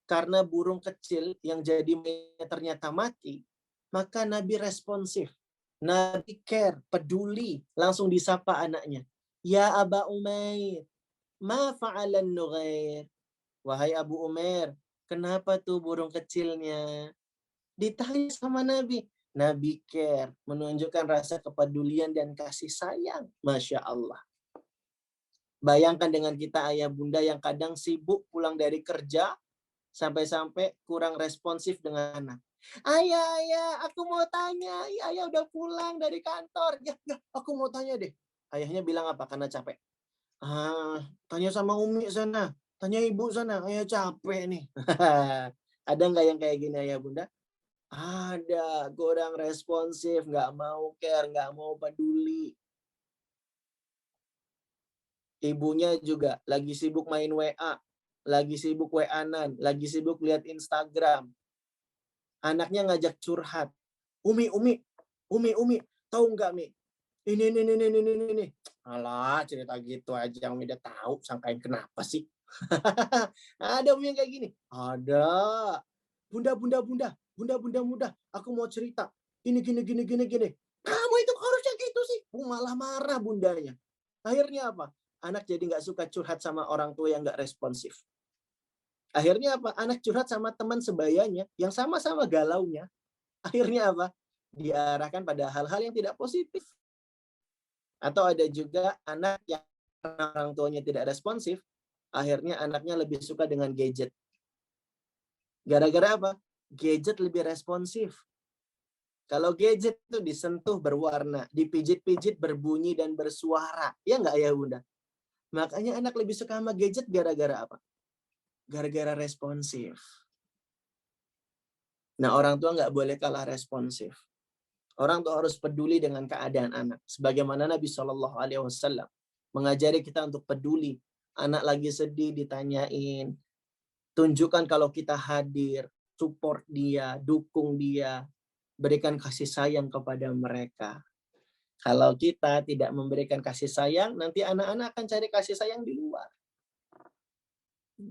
karena burung kecil yang jadi ternyata mati, maka Nabi responsif. Nabi care, peduli, langsung disapa anaknya. Ya Aba Umair, ma fa'alan nughair? Wahai Abu Umair, kenapa tuh burung kecilnya? Ditanya sama Nabi. Nabi care, menunjukkan rasa kepedulian dan kasih sayang. Masya Allah. Bayangkan dengan kita ayah bunda yang kadang sibuk pulang dari kerja, sampai-sampai kurang responsif dengan anak. Ayah, aku mau tanya. Ayah udah pulang dari kantor. Ya, aku mau tanya deh. Ayahnya bilang apa? Karena capek. Tanya sama Umi sana. Tanya ibu sana. Ayah capek nih. Ada nggak yang kayak gini ayah bunda? Ada, kurang responsif, nggak mau care, nggak mau peduli. Ibunya juga lagi sibuk main WA, lagi sibuk WA-an, lagi sibuk lihat Instagram. Anaknya ngajak curhat. Umi, tahu nggak Mi? Ini. Alah, cerita gitu aja, Umi udah tahu, sangkain kenapa sih? Ada Umi yang kayak gini. Ada. Bunda, aku mau cerita. Gini. Kamu itu harusnya gitu sih. Malah marah bundanya. Akhirnya apa? Anak jadi nggak suka curhat sama orang tua yang nggak responsif. Akhirnya apa? Anak curhat sama teman sebayanya yang sama-sama galaunya. Akhirnya apa? Diarahkan pada hal-hal yang tidak positif. Atau ada juga anak yang orang tuanya tidak responsif, akhirnya anaknya lebih suka dengan gadget. Gara-gara apa? Gadget lebih responsif. Kalau gadget itu disentuh berwarna, dipijit-pijit berbunyi dan bersuara. Ya nggak ya bunda? Makanya anak lebih suka sama gadget gara-gara apa? Gara-gara responsif. Nah orang tua nggak boleh kalah responsif. Orang tua harus peduli dengan keadaan anak. Sebagaimana Nabi SAW mengajari kita untuk peduli. Anak lagi sedih ditanyain. Tunjukkan kalau kita hadir. Support dia, dukung dia. Berikan kasih sayang kepada mereka. Kalau kita tidak memberikan kasih sayang, nanti anak-anak akan cari kasih sayang di luar.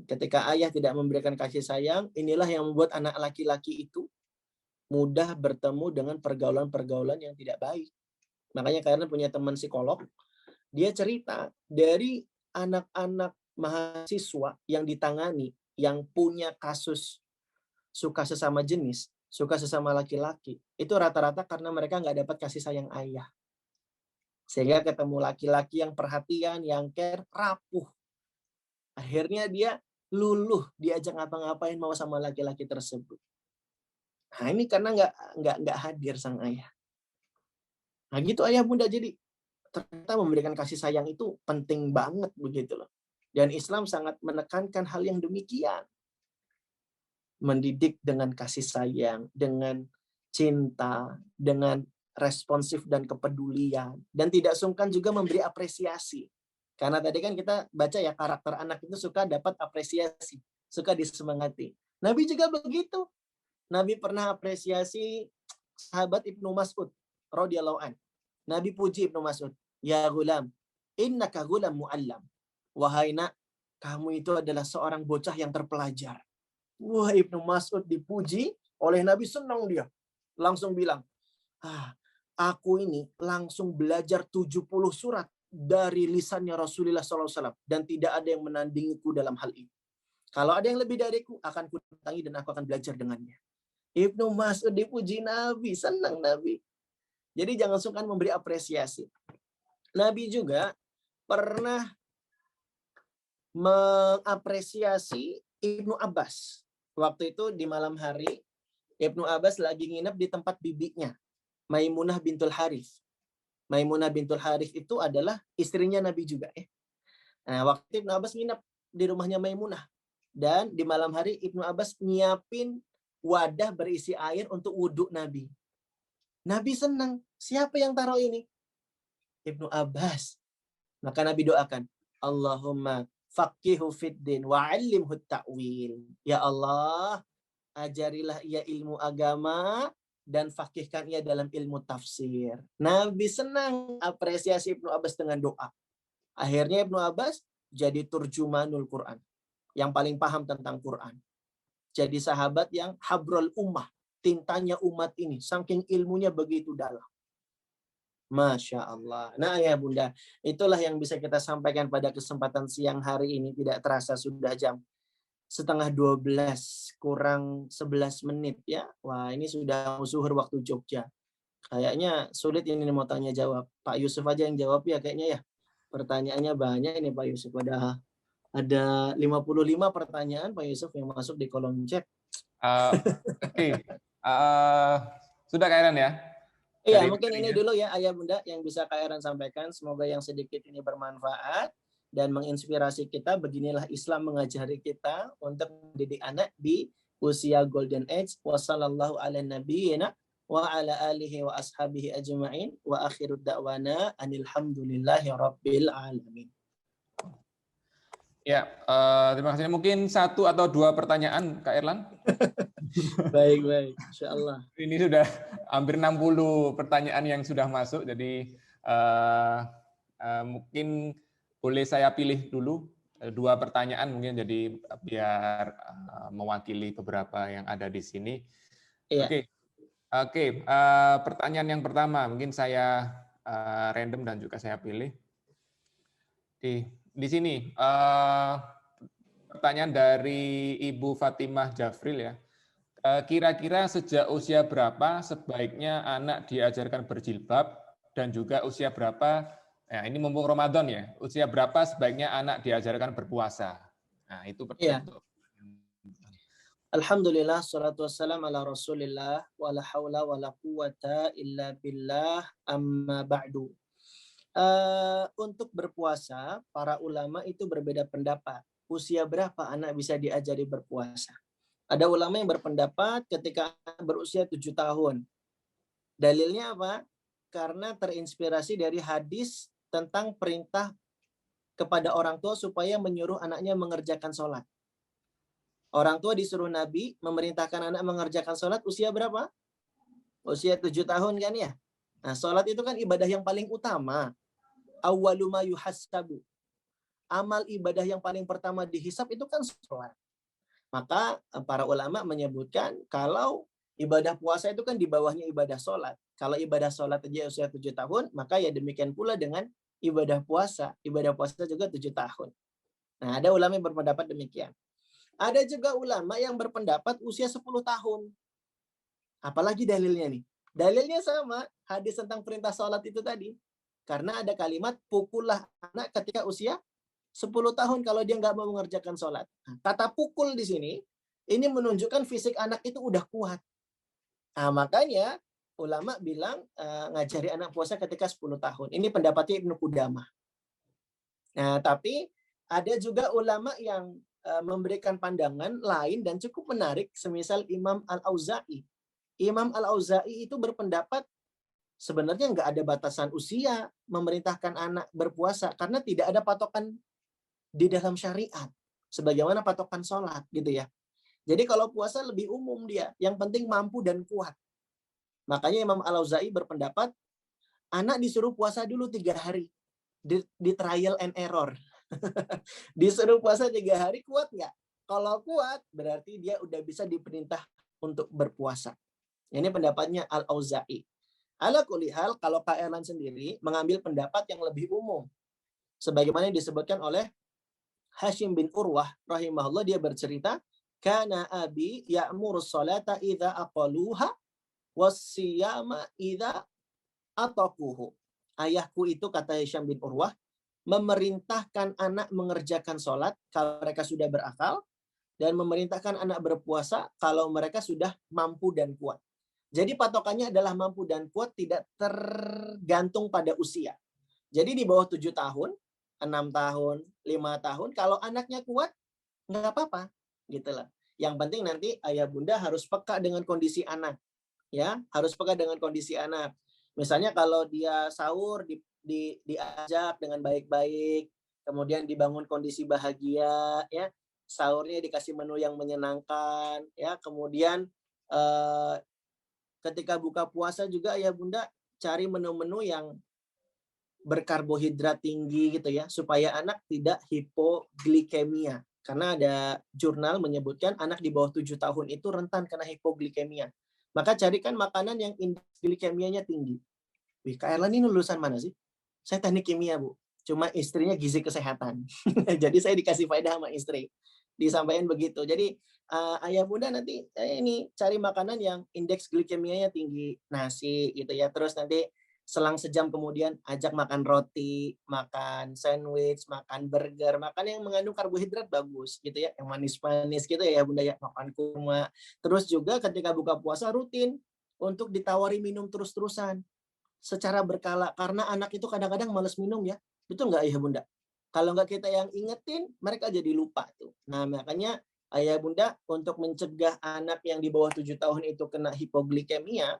Ketika ayah tidak memberikan kasih sayang, inilah yang membuat anak laki-laki itu mudah bertemu dengan pergaulan-pergaulan yang tidak baik. Makanya karena punya teman psikolog, dia cerita dari anak-anak mahasiswa yang ditangani, yang punya kasus suka sesama jenis, suka sesama laki-laki, itu rata-rata karena mereka nggak dapat kasih sayang ayah. Sehingga ketemu laki-laki yang perhatian, yang care, rapuh. Akhirnya dia luluh, diajak ngapa-ngapain mau sama laki-laki tersebut. Nah ini karena nggak hadir sang ayah. Nah gitu ayah bunda, jadi ternyata memberikan kasih sayang itu penting banget begitu loh. Dan Islam sangat menekankan hal yang demikian. Mendidik dengan kasih sayang, dengan cinta, dengan responsif dan kepedulian. Dan tidak sungkan juga memberi apresiasi. Karena tadi kan kita baca ya, karakter anak itu suka dapat apresiasi, suka disemangati. Nabi juga begitu. Nabi pernah apresiasi sahabat Ibnu Mas'ud radhiyallahu an. Nabi puji Ibnu Mas'ud, "Ya gulam, innaka gulam muallam." Wahai nak, kamu itu adalah seorang bocah yang terpelajar. Wah, Ibnu Mas'ud dipuji oleh Nabi, senang dia. Langsung bilang, aku ini langsung belajar 70 surat dari lisannya Rasulullah SAW. Dan tidak ada yang menandingiku dalam hal ini. Kalau ada yang lebih dariku, akan kudatangi dan aku akan belajar dengannya. Ibnu Mas'ud dipuji Nabi, senang Nabi. Jadi jangan sungkan memberi apresiasi. Nabi juga pernah mengapresiasi Ibnu Abbas. Waktu itu di malam hari, Ibnu Abbas lagi nginep di tempat bibinya, Maimunah bintul Harith. Maimunah bintul Harith itu adalah istrinya Nabi juga. Nah, waktu Ibnu Abbas nginep di rumahnya Maimunah. Dan di malam hari Ibnu Abbas nyiapin wadah berisi air untuk wudhu Nabi. Nabi senang. Siapa yang taruh ini? Ibnu Abbas. Maka Nabi doakan, Allahumma faqihu fiddin wa 'allimhu ta'wil. Ya Allah, ajarilah ia ilmu agama dan fakihkan ia dalam ilmu tafsir. Nabi senang apresiasi Ibnu Abbas dengan doa. Akhirnya Ibnu Abbas jadi turjumanul Quran, yang paling paham tentang Quran. Jadi sahabat yang habrul ummah, tintanya umat ini, saking ilmunya begitu dalam. Masya Allah. Nah ya Bunda, itulah yang bisa kita sampaikan pada kesempatan siang hari ini. Tidak terasa sudah jam setengah 12 kurang 11 menit ya. Wah ini sudah zuhur waktu Jogja. Kayaknya sulit ini mau tanya jawab. Pak Yusuf aja yang jawab ya kayaknya ya. Pertanyaannya banyak ini Pak Yusuf. Ada 55 pertanyaan Pak Yusuf yang masuk di kolom chat. Oke. Sudah Kak Eran ya? Iya, mungkin ini dulu ya Ayah Bunda yang bisa Kak Eran sampaikan. Semoga yang sedikit ini bermanfaat dan menginspirasi kita. Beginilah Islam mengajari kita untuk mendidik anak di usia golden age. Wassallallahu ala nabiyyina wa ala alihi wa ashabihi ajma'in wa akhirud da'wana anilhamdulillahi rabbil alamin. Ya, terima kasih. Mungkin 1 atau 2 pertanyaan Kak Erlan. Baik, insyaallah. Ini sudah hampir 60 pertanyaan yang sudah masuk, jadi mungkin boleh saya pilih dulu 2 pertanyaan mungkin, jadi biar mewakili beberapa yang ada di sini. Iya. Oke. Pertanyaan yang pertama mungkin saya random dan juga saya pilih. Di sini pertanyaan dari Ibu Fatimah Jafril ya. Kira-kira sejak usia berapa sebaiknya anak diajarkan berjilbab dan juga usia berapa, ya ini mumpung Ramadan ya, usia berapa sebaiknya anak diajarkan berpuasa. Nah, itu pertanyaan. Iya. Alhamdulillah, salatu wassalam ala rasulillah, wa la hawla wa la quwata illa billah, amma ba'du. Untuk berpuasa, para ulama itu berbeda pendapat. Usia berapa anak bisa diajari berpuasa? Ada ulama yang berpendapat ketika berusia 7 tahun. Dalilnya apa? Karena terinspirasi dari hadis tentang perintah kepada orang tua supaya menyuruh anaknya mengerjakan sholat. Orang tua disuruh Nabi memerintahkan anak mengerjakan sholat usia berapa? Usia 7 tahun kan ya? Nah, sholat itu kan ibadah yang paling utama. Awwalu ma yuhassabu. Amal ibadah yang paling pertama dihisab itu kan sholat. Maka para ulama menyebutkan kalau ibadah puasa itu kan di bawahnya ibadah sholat. Kalau ibadah sholat aja usia 7 tahun, maka ya demikian pula dengan ibadah puasa. Ibadah puasa juga 7 tahun. Nah, ada ulama yang berpendapat demikian. Ada juga ulama yang berpendapat usia 10 tahun. Apalagi dalilnya nih? Dalilnya sama, hadis tentang perintah sholat itu tadi. Karena ada kalimat, pukullah anak ketika usia 10 tahun kalau dia nggak mau mengerjakan sholat. Nah, kata pukul di sini, ini menunjukkan fisik anak itu udah kuat. Nah, makanya ulama bilang ngajari anak puasa ketika 10 tahun. Ini pendapatnya Ibnu Qudamah. Nah, tapi ada juga ulama yang memberikan pandangan lain dan cukup menarik, semisal Imam Al-Auza'i. Imam Al-Auza'i itu berpendapat sebenarnya nggak ada batasan usia memerintahkan anak berpuasa karena tidak ada patokan di dalam syariat, sebagaimana patokan sholat gitu ya. Jadi kalau puasa lebih umum dia, yang penting mampu dan kuat. Makanya Imam Al-Auza'i berpendapat, anak disuruh puasa dulu 3 hari, di trial and error. Disuruh puasa 3 hari, kuat nggak? Kalau kuat, berarti dia udah bisa diperintah untuk berpuasa. Ini pendapatnya Al-Auza'i. Ala kulli hal, kalau Kak Erlan sendiri mengambil pendapat yang lebih umum. Sebagaimana disebutkan oleh Hashim bin Urwah rahimahullah, dia bercerita, kana abi ya'muru sholata idza aqaluha wassiyama idza ataquhu. Ayahku itu, kata Hashim bin Urwah, memerintahkan anak mengerjakan sholat kalau mereka sudah berakal, dan memerintahkan anak berpuasa kalau mereka sudah mampu dan kuat. Jadi patokannya adalah mampu dan kuat, tidak tergantung pada usia. Jadi di bawah 7 tahun, 6 tahun, 5 tahun, kalau anaknya kuat, nggak apa-apa. Gitu lah. Yang penting nanti ayah bunda harus peka dengan kondisi anak. Ya, harus peka dengan kondisi anak. Misalnya kalau dia sahur, diajak dengan baik-baik. kemudian dibangun kondisi bahagia, ya, sahurnya dikasih menu yang menyenangkan, ya, kemudian ketika buka puasa juga ya Bunda cari menu-menu yang berkarbohidrat tinggi gitu ya, supaya anak tidak hipoglikemia. Karena ada jurnal menyebutkan anak di bawah 7 tahun itu rentan kena hipoglikemia. Maka carikan makanan yang indeks glikemianya tinggi. Wih, Kak Erlan ini lulusan mana sih? Saya teknik kimia, Bu. Cuma istrinya gizi kesehatan. Jadi saya dikasih faedah sama istri. Disampaikan begitu. Jadi ayah bunda nanti ini cari makanan yang indeks glikemianya tinggi. Nasi gitu ya. Terus nanti selang sejam kemudian ajak makan roti, makan sandwich, makan burger, makan yang mengandung karbohidrat bagus gitu ya, yang manis-manis gitu ya bunda ya, makan kurma. Terus juga ketika buka puasa rutin untuk ditawari minum terus-terusan secara berkala karena anak itu kadang-kadang malas minum ya, betul nggak ayah bunda? Kalau nggak kita yang ingetin, mereka jadi lupa tuh. Nah makanya ayah bunda untuk mencegah anak yang di bawah 7 tahun itu kena hipoglikemia,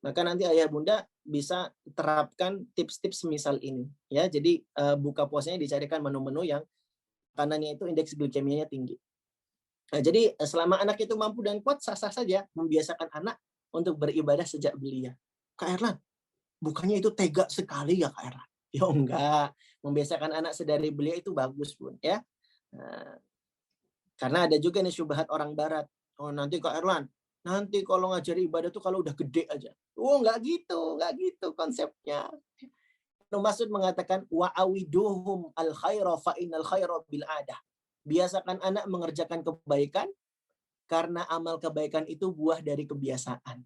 maka nanti ayah bunda bisa terapkan tips-tips semisal ini ya. Jadi buka puasanya dicarikan menu-menu yang makanannya itu indeks glikemianya tinggi. Nah, jadi selama anak itu mampu dan kuat, sah-sah saja membiasakan anak untuk beribadah sejak belia. Kak Erlan, bukannya itu tega sekali ya Kak Erlan? Ya enggak, membiasakan anak sedari belia itu bagus Bun ya. Nah, karena ada juga nih syubhat orang barat. Oh nanti Kak Erlan, nanti kalau ngajari ibadah tuh kalau udah gede aja. Oh nggak gitu konsepnya. Ibnu Mas'ud mengatakan wa'awiduhum al khaira fa innal khaira bil adah. Biasakan anak mengerjakan kebaikan karena amal kebaikan itu buah dari kebiasaan.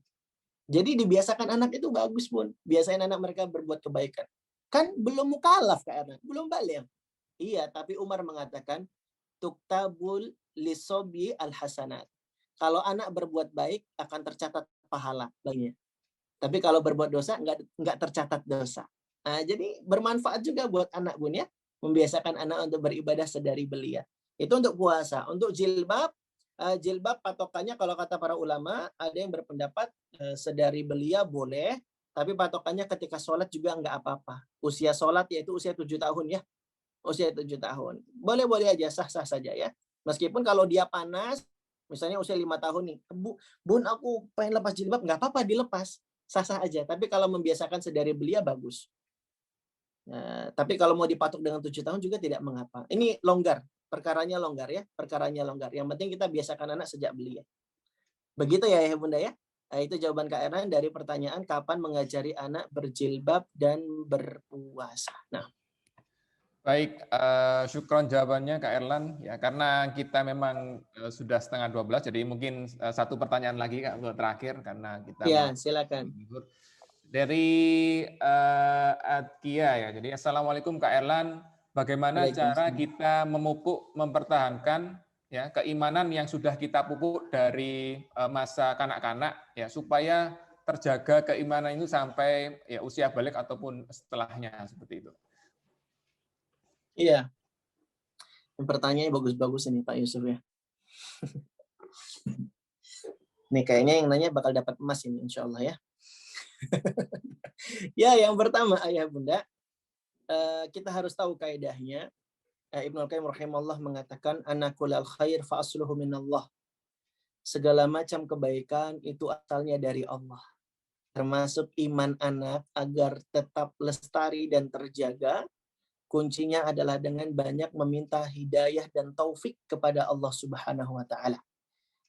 Jadi dibiasakan anak itu bagus Bun. Biasain anak mereka berbuat kebaikan. Kan belum mukallaf Kak Erlan, belum baligh. Iya, tapi Umar mengatakan tuktabul lisobi al-hasanat. Kalau anak berbuat baik akan tercatat pahala baginya. Tapi kalau berbuat dosa nggak tercatat dosa. Nah, jadi bermanfaat juga buat anak Bun ya. Membiasakan anak untuk beribadah sedari belia. Itu untuk puasa. Untuk jilbab, jilbab patokannya kalau kata para ulama, ada yang berpendapat sedari belia boleh, tapi patokannya ketika sholat juga nggak apa-apa. Usia sholat yaitu usia 7 tahun ya. Usia 7 tahun. Boleh-boleh aja, sah-sah saja ya. Meskipun kalau dia panas, misalnya usia 5 tahun nih, Bun aku pengen lepas jilbab, nggak apa-apa dilepas. Sah-sah aja. Tapi kalau membiasakan sedari belia bagus. Nah, tapi kalau mau dipatok dengan 7 tahun juga tidak mengapa. Ini longgar. Perkaranya longgar ya. Perkaranya longgar. Yang penting kita biasakan anak sejak belia. Begitu ya ya Bunda ya. Nah, itu jawaban Kak Ernan dari pertanyaan kapan mengajari anak berjilbab dan berpuasa. Nah, Baik, syukron jawabannya Kak Erlan. Ya, karena kita memang sudah setengah 12, jadi mungkin satu pertanyaan lagi Kak untuk terakhir karena kita ya mau silakan. libur. Dari Atkia ya. Jadi Assalamualaikum Kak Erlan, bagaimana cara kita memupuk, mempertahankan ya keimanan yang sudah kita pupuk dari masa kanak-kanak ya supaya terjaga keimanan itu sampai ya usia balik ataupun setelahnya seperti itu. Iya. Pertanyaannya bagus-bagus ini Pak Yusuf ya. Nih kayaknya yang nanya bakal dapat emas ini insya Allah ya. Ya yang pertama ayah bunda, kita harus tahu kaidahnya. Ibnu Al-Qayyim rahimahullah mengatakan anakul khair fa asluhu minallah. Segala macam kebaikan itu asalnya dari Allah. Termasuk iman anak agar tetap lestari dan terjaga. Kuncinya adalah dengan banyak meminta hidayah dan taufik kepada Allah Subhanahu wa taala.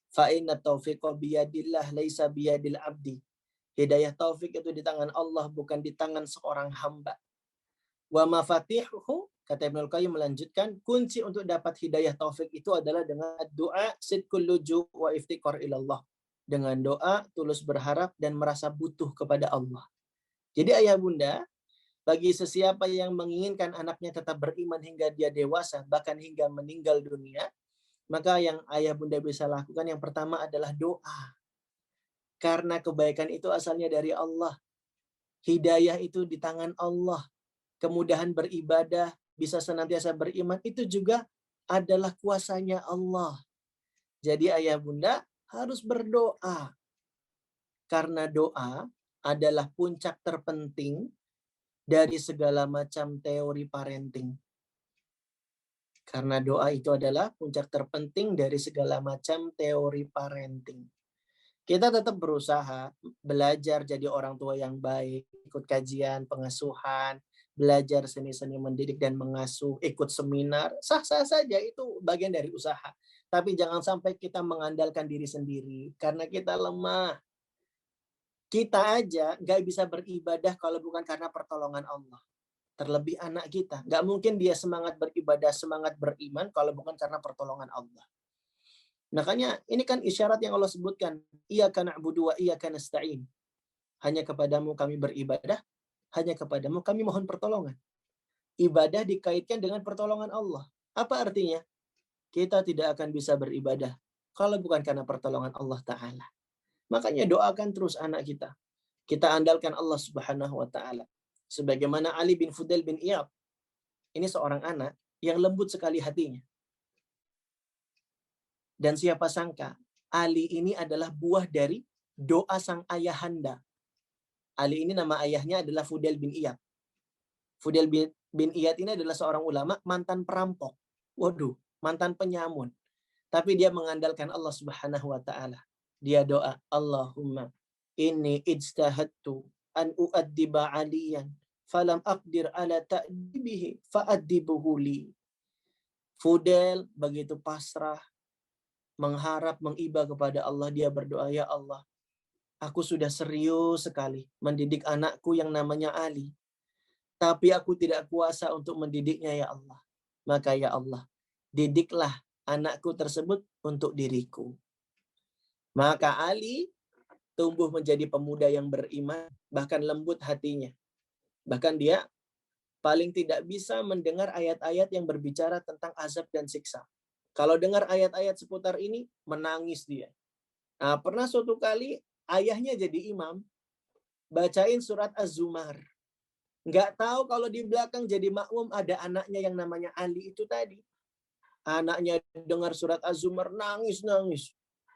Fa inna taufiqa biyadillah laisa biyadil abdi. Hidayah taufik itu di tangan Allah bukan di tangan seorang hamba. Wa mafatihuhu, kata Ibnu Qayyim melanjutkan, kunci untuk dapat hidayah taufik itu adalah dengan doa sidqul luju wa iftiqar ilallah. Dengan doa tulus berharap dan merasa butuh kepada Allah. Jadi ayah bunda, bagi sesiapa yang menginginkan anaknya tetap beriman hingga dia dewasa, bahkan hingga meninggal dunia, maka yang ayah bunda bisa lakukan yang pertama adalah doa. Karena kebaikan itu asalnya dari Allah. Hidayah itu di tangan Allah. Kemudahan beribadah, bisa senantiasa beriman, itu juga adalah kuasanya Allah. Jadi ayah bunda harus berdoa. Karena doa adalah puncak terpenting dari segala macam teori parenting. Karena doa itu adalah puncak terpenting dari segala macam teori parenting. Kita tetap berusaha belajar jadi orang tua yang baik, ikut kajian, pengasuhan, belajar seni-seni mendidik dan mengasuh, ikut seminar, sah-sah saja itu bagian dari usaha. Tapi jangan sampai kita mengandalkan diri sendiri, karena kita lemah. Kita aja nggak bisa beribadah kalau bukan karena pertolongan Allah. Terlebih anak kita. Nggak mungkin dia semangat beribadah, semangat beriman kalau bukan karena pertolongan Allah. Makanya ini kan isyarat yang Allah sebutkan. Iyyaka na'budu wa iyyaka nasta'in. Hanya kepadamu kami beribadah, hanya kepadamu kami mohon pertolongan. Ibadah dikaitkan dengan pertolongan Allah. Apa artinya? Kita tidak akan bisa beribadah kalau bukan karena pertolongan Allah Ta'ala. Makanya doakan terus anak kita. Kita andalkan Allah Subhanahu wa Ta'ala. Sebagaimana Ali bin Fudail bin Iyad. Ini seorang anak yang lembut sekali hatinya. Dan siapa sangka Ali ini adalah buah dari doa sang ayahanda. Ali ini nama ayahnya adalah Fudail bin Iyad. Fudail bin Iyad ini adalah seorang ulama mantan perampok. Waduh, mantan penyamun. Tapi dia mengandalkan Allah Subhanahu wa Ta'ala. Dia doa, Allahumma inni ijtahadtu an uaddiba aliyan falam aqdir ala ta'dibihi fa'addibuhu li. Fudail begitu pasrah, mengharap, mengiba kepada Allah. Dia berdoa, ya Allah, aku sudah serius sekali mendidik anakku yang namanya Ali. Tapi aku tidak kuasa untuk mendidiknya, ya Allah. Maka ya Allah, didiklah anakku tersebut untuk diriku. Maka Ali tumbuh menjadi pemuda yang beriman, bahkan lembut hatinya. Bahkan dia paling tidak bisa mendengar ayat-ayat yang berbicara tentang azab dan siksa. Kalau dengar ayat-ayat seputar ini, menangis dia. Nah, pernah suatu kali ayahnya jadi imam, bacain surat Az-Zumar. Nggak tahu kalau di belakang jadi makmum ada anaknya yang namanya Ali itu tadi. Anaknya dengar surat Az-Zumar, nangis-nangis.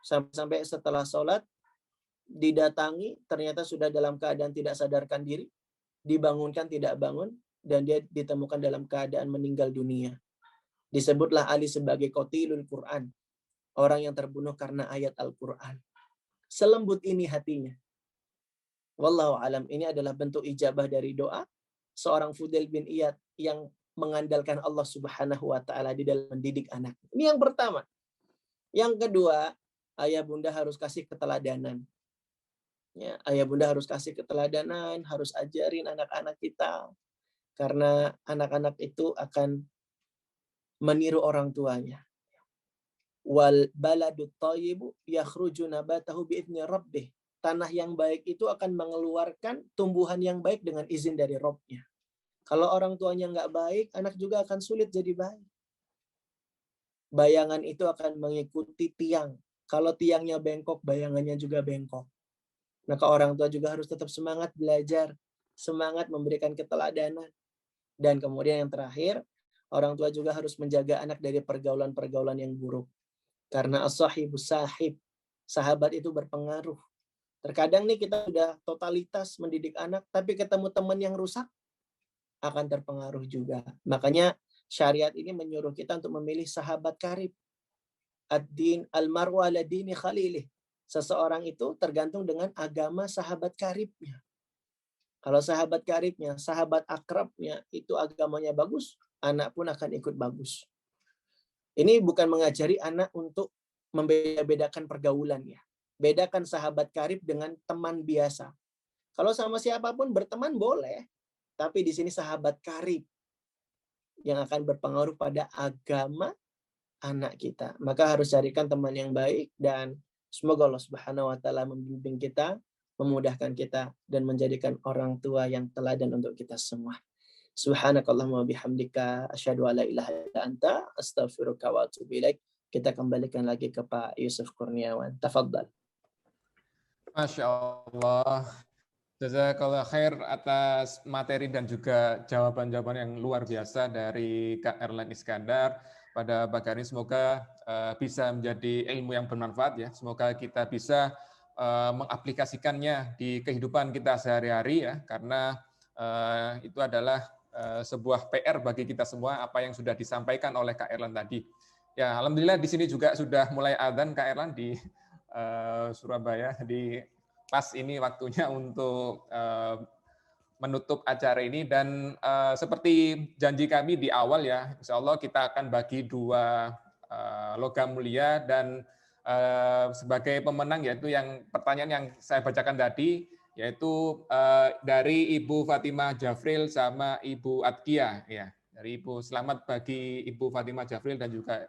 Sampai setelah sholat, didatangi, ternyata sudah dalam keadaan tidak sadarkan diri, dibangunkan tidak bangun, dan dia ditemukan dalam keadaan meninggal dunia. Disebutlah Ali sebagai qatilul Quran, orang yang terbunuh karena ayat Al-Quran. Selembut ini hatinya. Wallahu alam, ini adalah bentuk ijabah dari doa seorang Fudail bin Iyad yang mengandalkan Allah Subhanahu wa Ta'ala di dalam mendidik anak. Ini yang pertama. Yang kedua, ayah bunda harus kasih keteladanan. Ya, ayah bunda harus kasih keteladanan, harus ajarin anak-anak kita. Karena anak-anak itu akan meniru orang tuanya. Wal baladut thayyibu yakhruju nabatahu bi'izni rabbih. Tanah yang baik itu akan mengeluarkan tumbuhan yang baik dengan izin dari Rabb-nya. Kalau orang tuanya nggak baik, anak juga akan sulit jadi baik. Bayangan itu akan mengikuti tiang. Kalau tiangnya bengkok, bayangannya juga bengkok. Maka orang tua juga harus tetap semangat belajar, semangat memberikan keteladanan. Dan kemudian yang terakhir, orang tua juga harus menjaga anak dari pergaulan-pergaulan yang buruk. Karena as-sahibus sahib, sahabat itu berpengaruh. Terkadang nih kita sudah totalitas mendidik anak, tapi ketemu teman yang rusak, akan terpengaruh juga. Makanya syariat ini menyuruh kita untuk memilih sahabat karib. Ad-din al-mar'u ala dini khalilih. Seseorang itu tergantung dengan agama sahabat karibnya. Kalau sahabat karibnya, sahabat akrabnya itu agamanya bagus, anak pun akan ikut bagus. Ini bukan mengajari anak untuk membeda-bedakan pergaulan ya. Bedakan sahabat karib dengan teman biasa. Kalau sama siapapun berteman boleh, tapi di sini sahabat karib yang akan berpengaruh pada agama anak kita. Maka harus carikan teman yang baik dan semoga Allah Subhanahu wa Ta'ala membimbing kita, memudahkan kita, dan menjadikan orang tua yang teladan untuk kita semua. Subhanakallahumma bihamdika asyhadu alla ilaha illa anta astaghfiruka wa atubu ilaik. Kita kembalikan lagi ke Pak Yusuf Kurniawan. Tafadhal. Masya Allah. Jazakallah khair atas materi dan juga jawaban-jawaban yang luar biasa dari Kak Erlan Iskandar pada pagi ini. Semoga bisa menjadi ilmu yang bermanfaat ya. Semoga kita bisa mengaplikasikannya di kehidupan kita sehari-hari ya, karena itu adalah sebuah PR bagi kita semua apa yang sudah disampaikan oleh Kak Erlan tadi. Ya, alhamdulillah di sini juga sudah mulai adzan Kak Erlan di Surabaya. Jadi pas ini waktunya untuk menutup acara ini dan seperti janji kami di awal ya, insya Allah kita akan bagi 2 logam mulia dan sebagai pemenang yaitu yang pertanyaan yang saya bacakan tadi yaitu dari Ibu Fatimah Jafril sama Ibu Atkia ya. Dari Ibu, selamat bagi Ibu Fatimah Jafril dan juga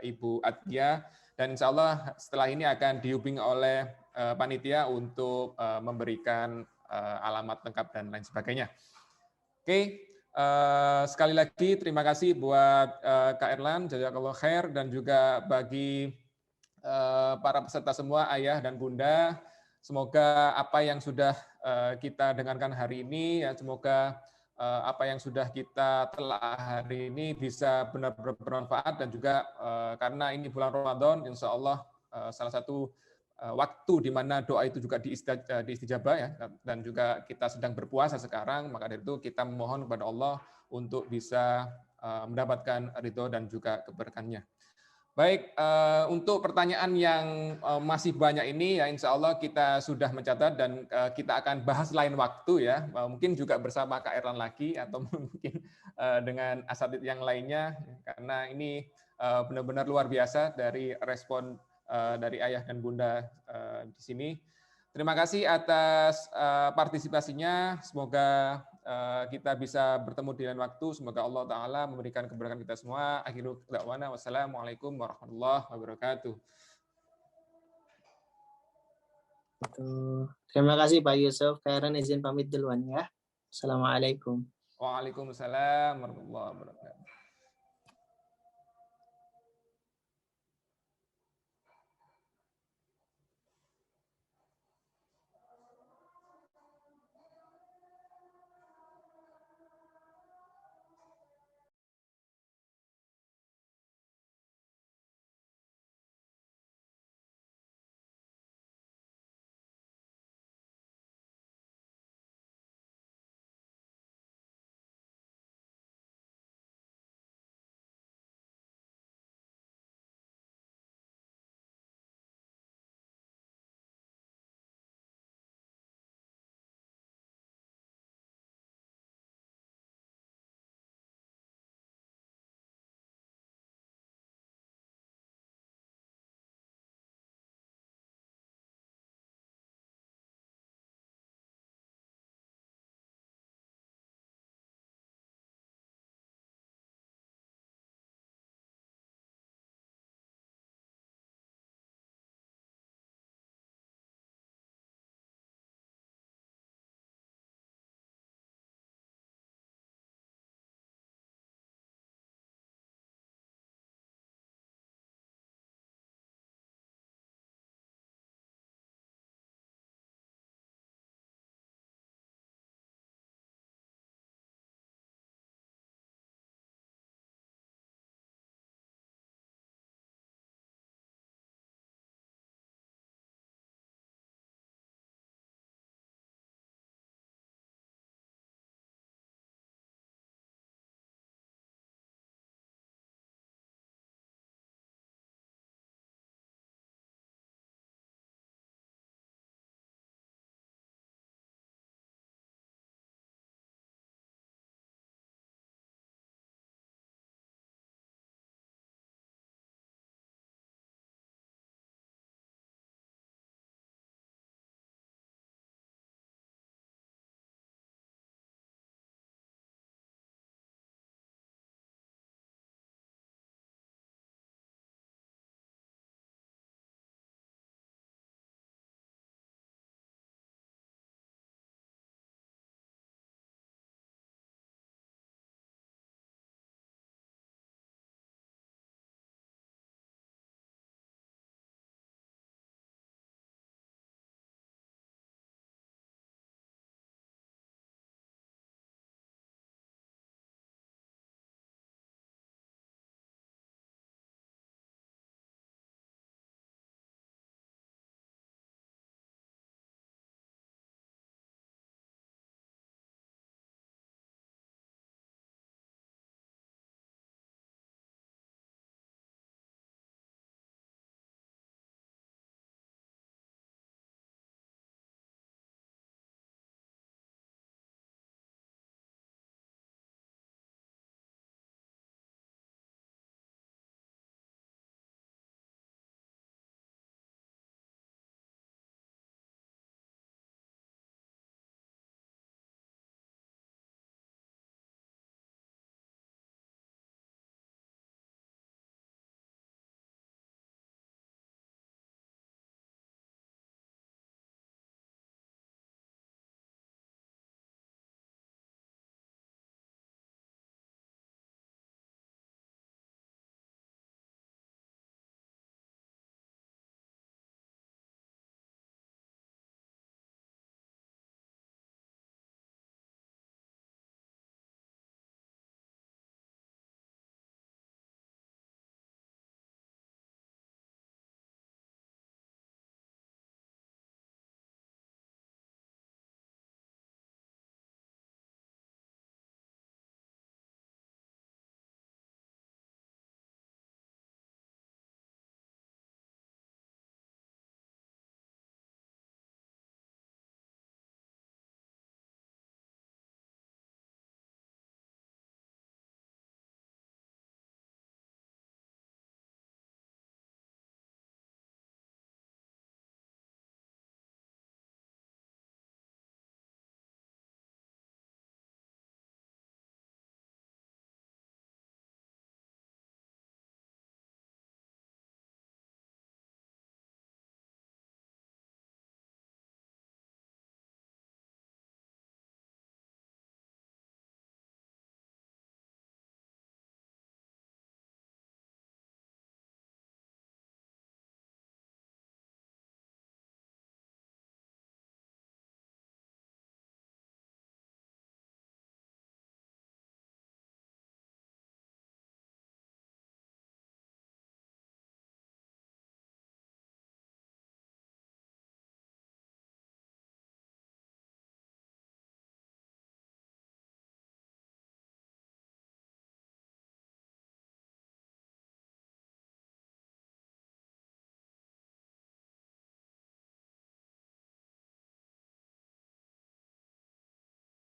Ibu Atkia, dan insya Allah setelah ini akan dihubungi oleh panitia untuk memberikan alamat lengkap dan lain sebagainya. Oke, sekali lagi terima kasih buat Kak Erlan, jazakallah khair, dan juga bagi para peserta semua, ayah dan bunda. Semoga apa yang sudah kita dengarkan hari ini, ya semoga apa yang sudah kita telah hari ini bisa benar-benar bermanfaat, dan juga karena ini bulan Ramadan, insya Allah salah satu waktu di mana doa itu juga diistijabah ya, dan juga kita sedang berpuasa sekarang, maka dari itu kita memohon kepada Allah untuk bisa mendapatkan ridho dan juga keberkahannya. Baik, untuk pertanyaan yang masih banyak ini ya insya Allah kita sudah mencatat dan kita akan bahas lain waktu ya, mungkin juga bersama Kak Erlan lagi atau mungkin dengan asatidz yang lainnya, karena ini benar-benar luar biasa dari respon dari ayah dan bunda di sini. Terima kasih atas partisipasinya. Semoga kita bisa bertemu di lain waktu. Semoga Allah Ta'ala memberikan keberkahan kita semua. Akhiru da'wana. Wassalamualaikum warahmatullahi wabarakatuh. Terima kasih Pak Yusuf. Kairan izin pamit duluan ya. Assalamualaikum. Waalaikumsalam warahmatullahi wabarakatuh.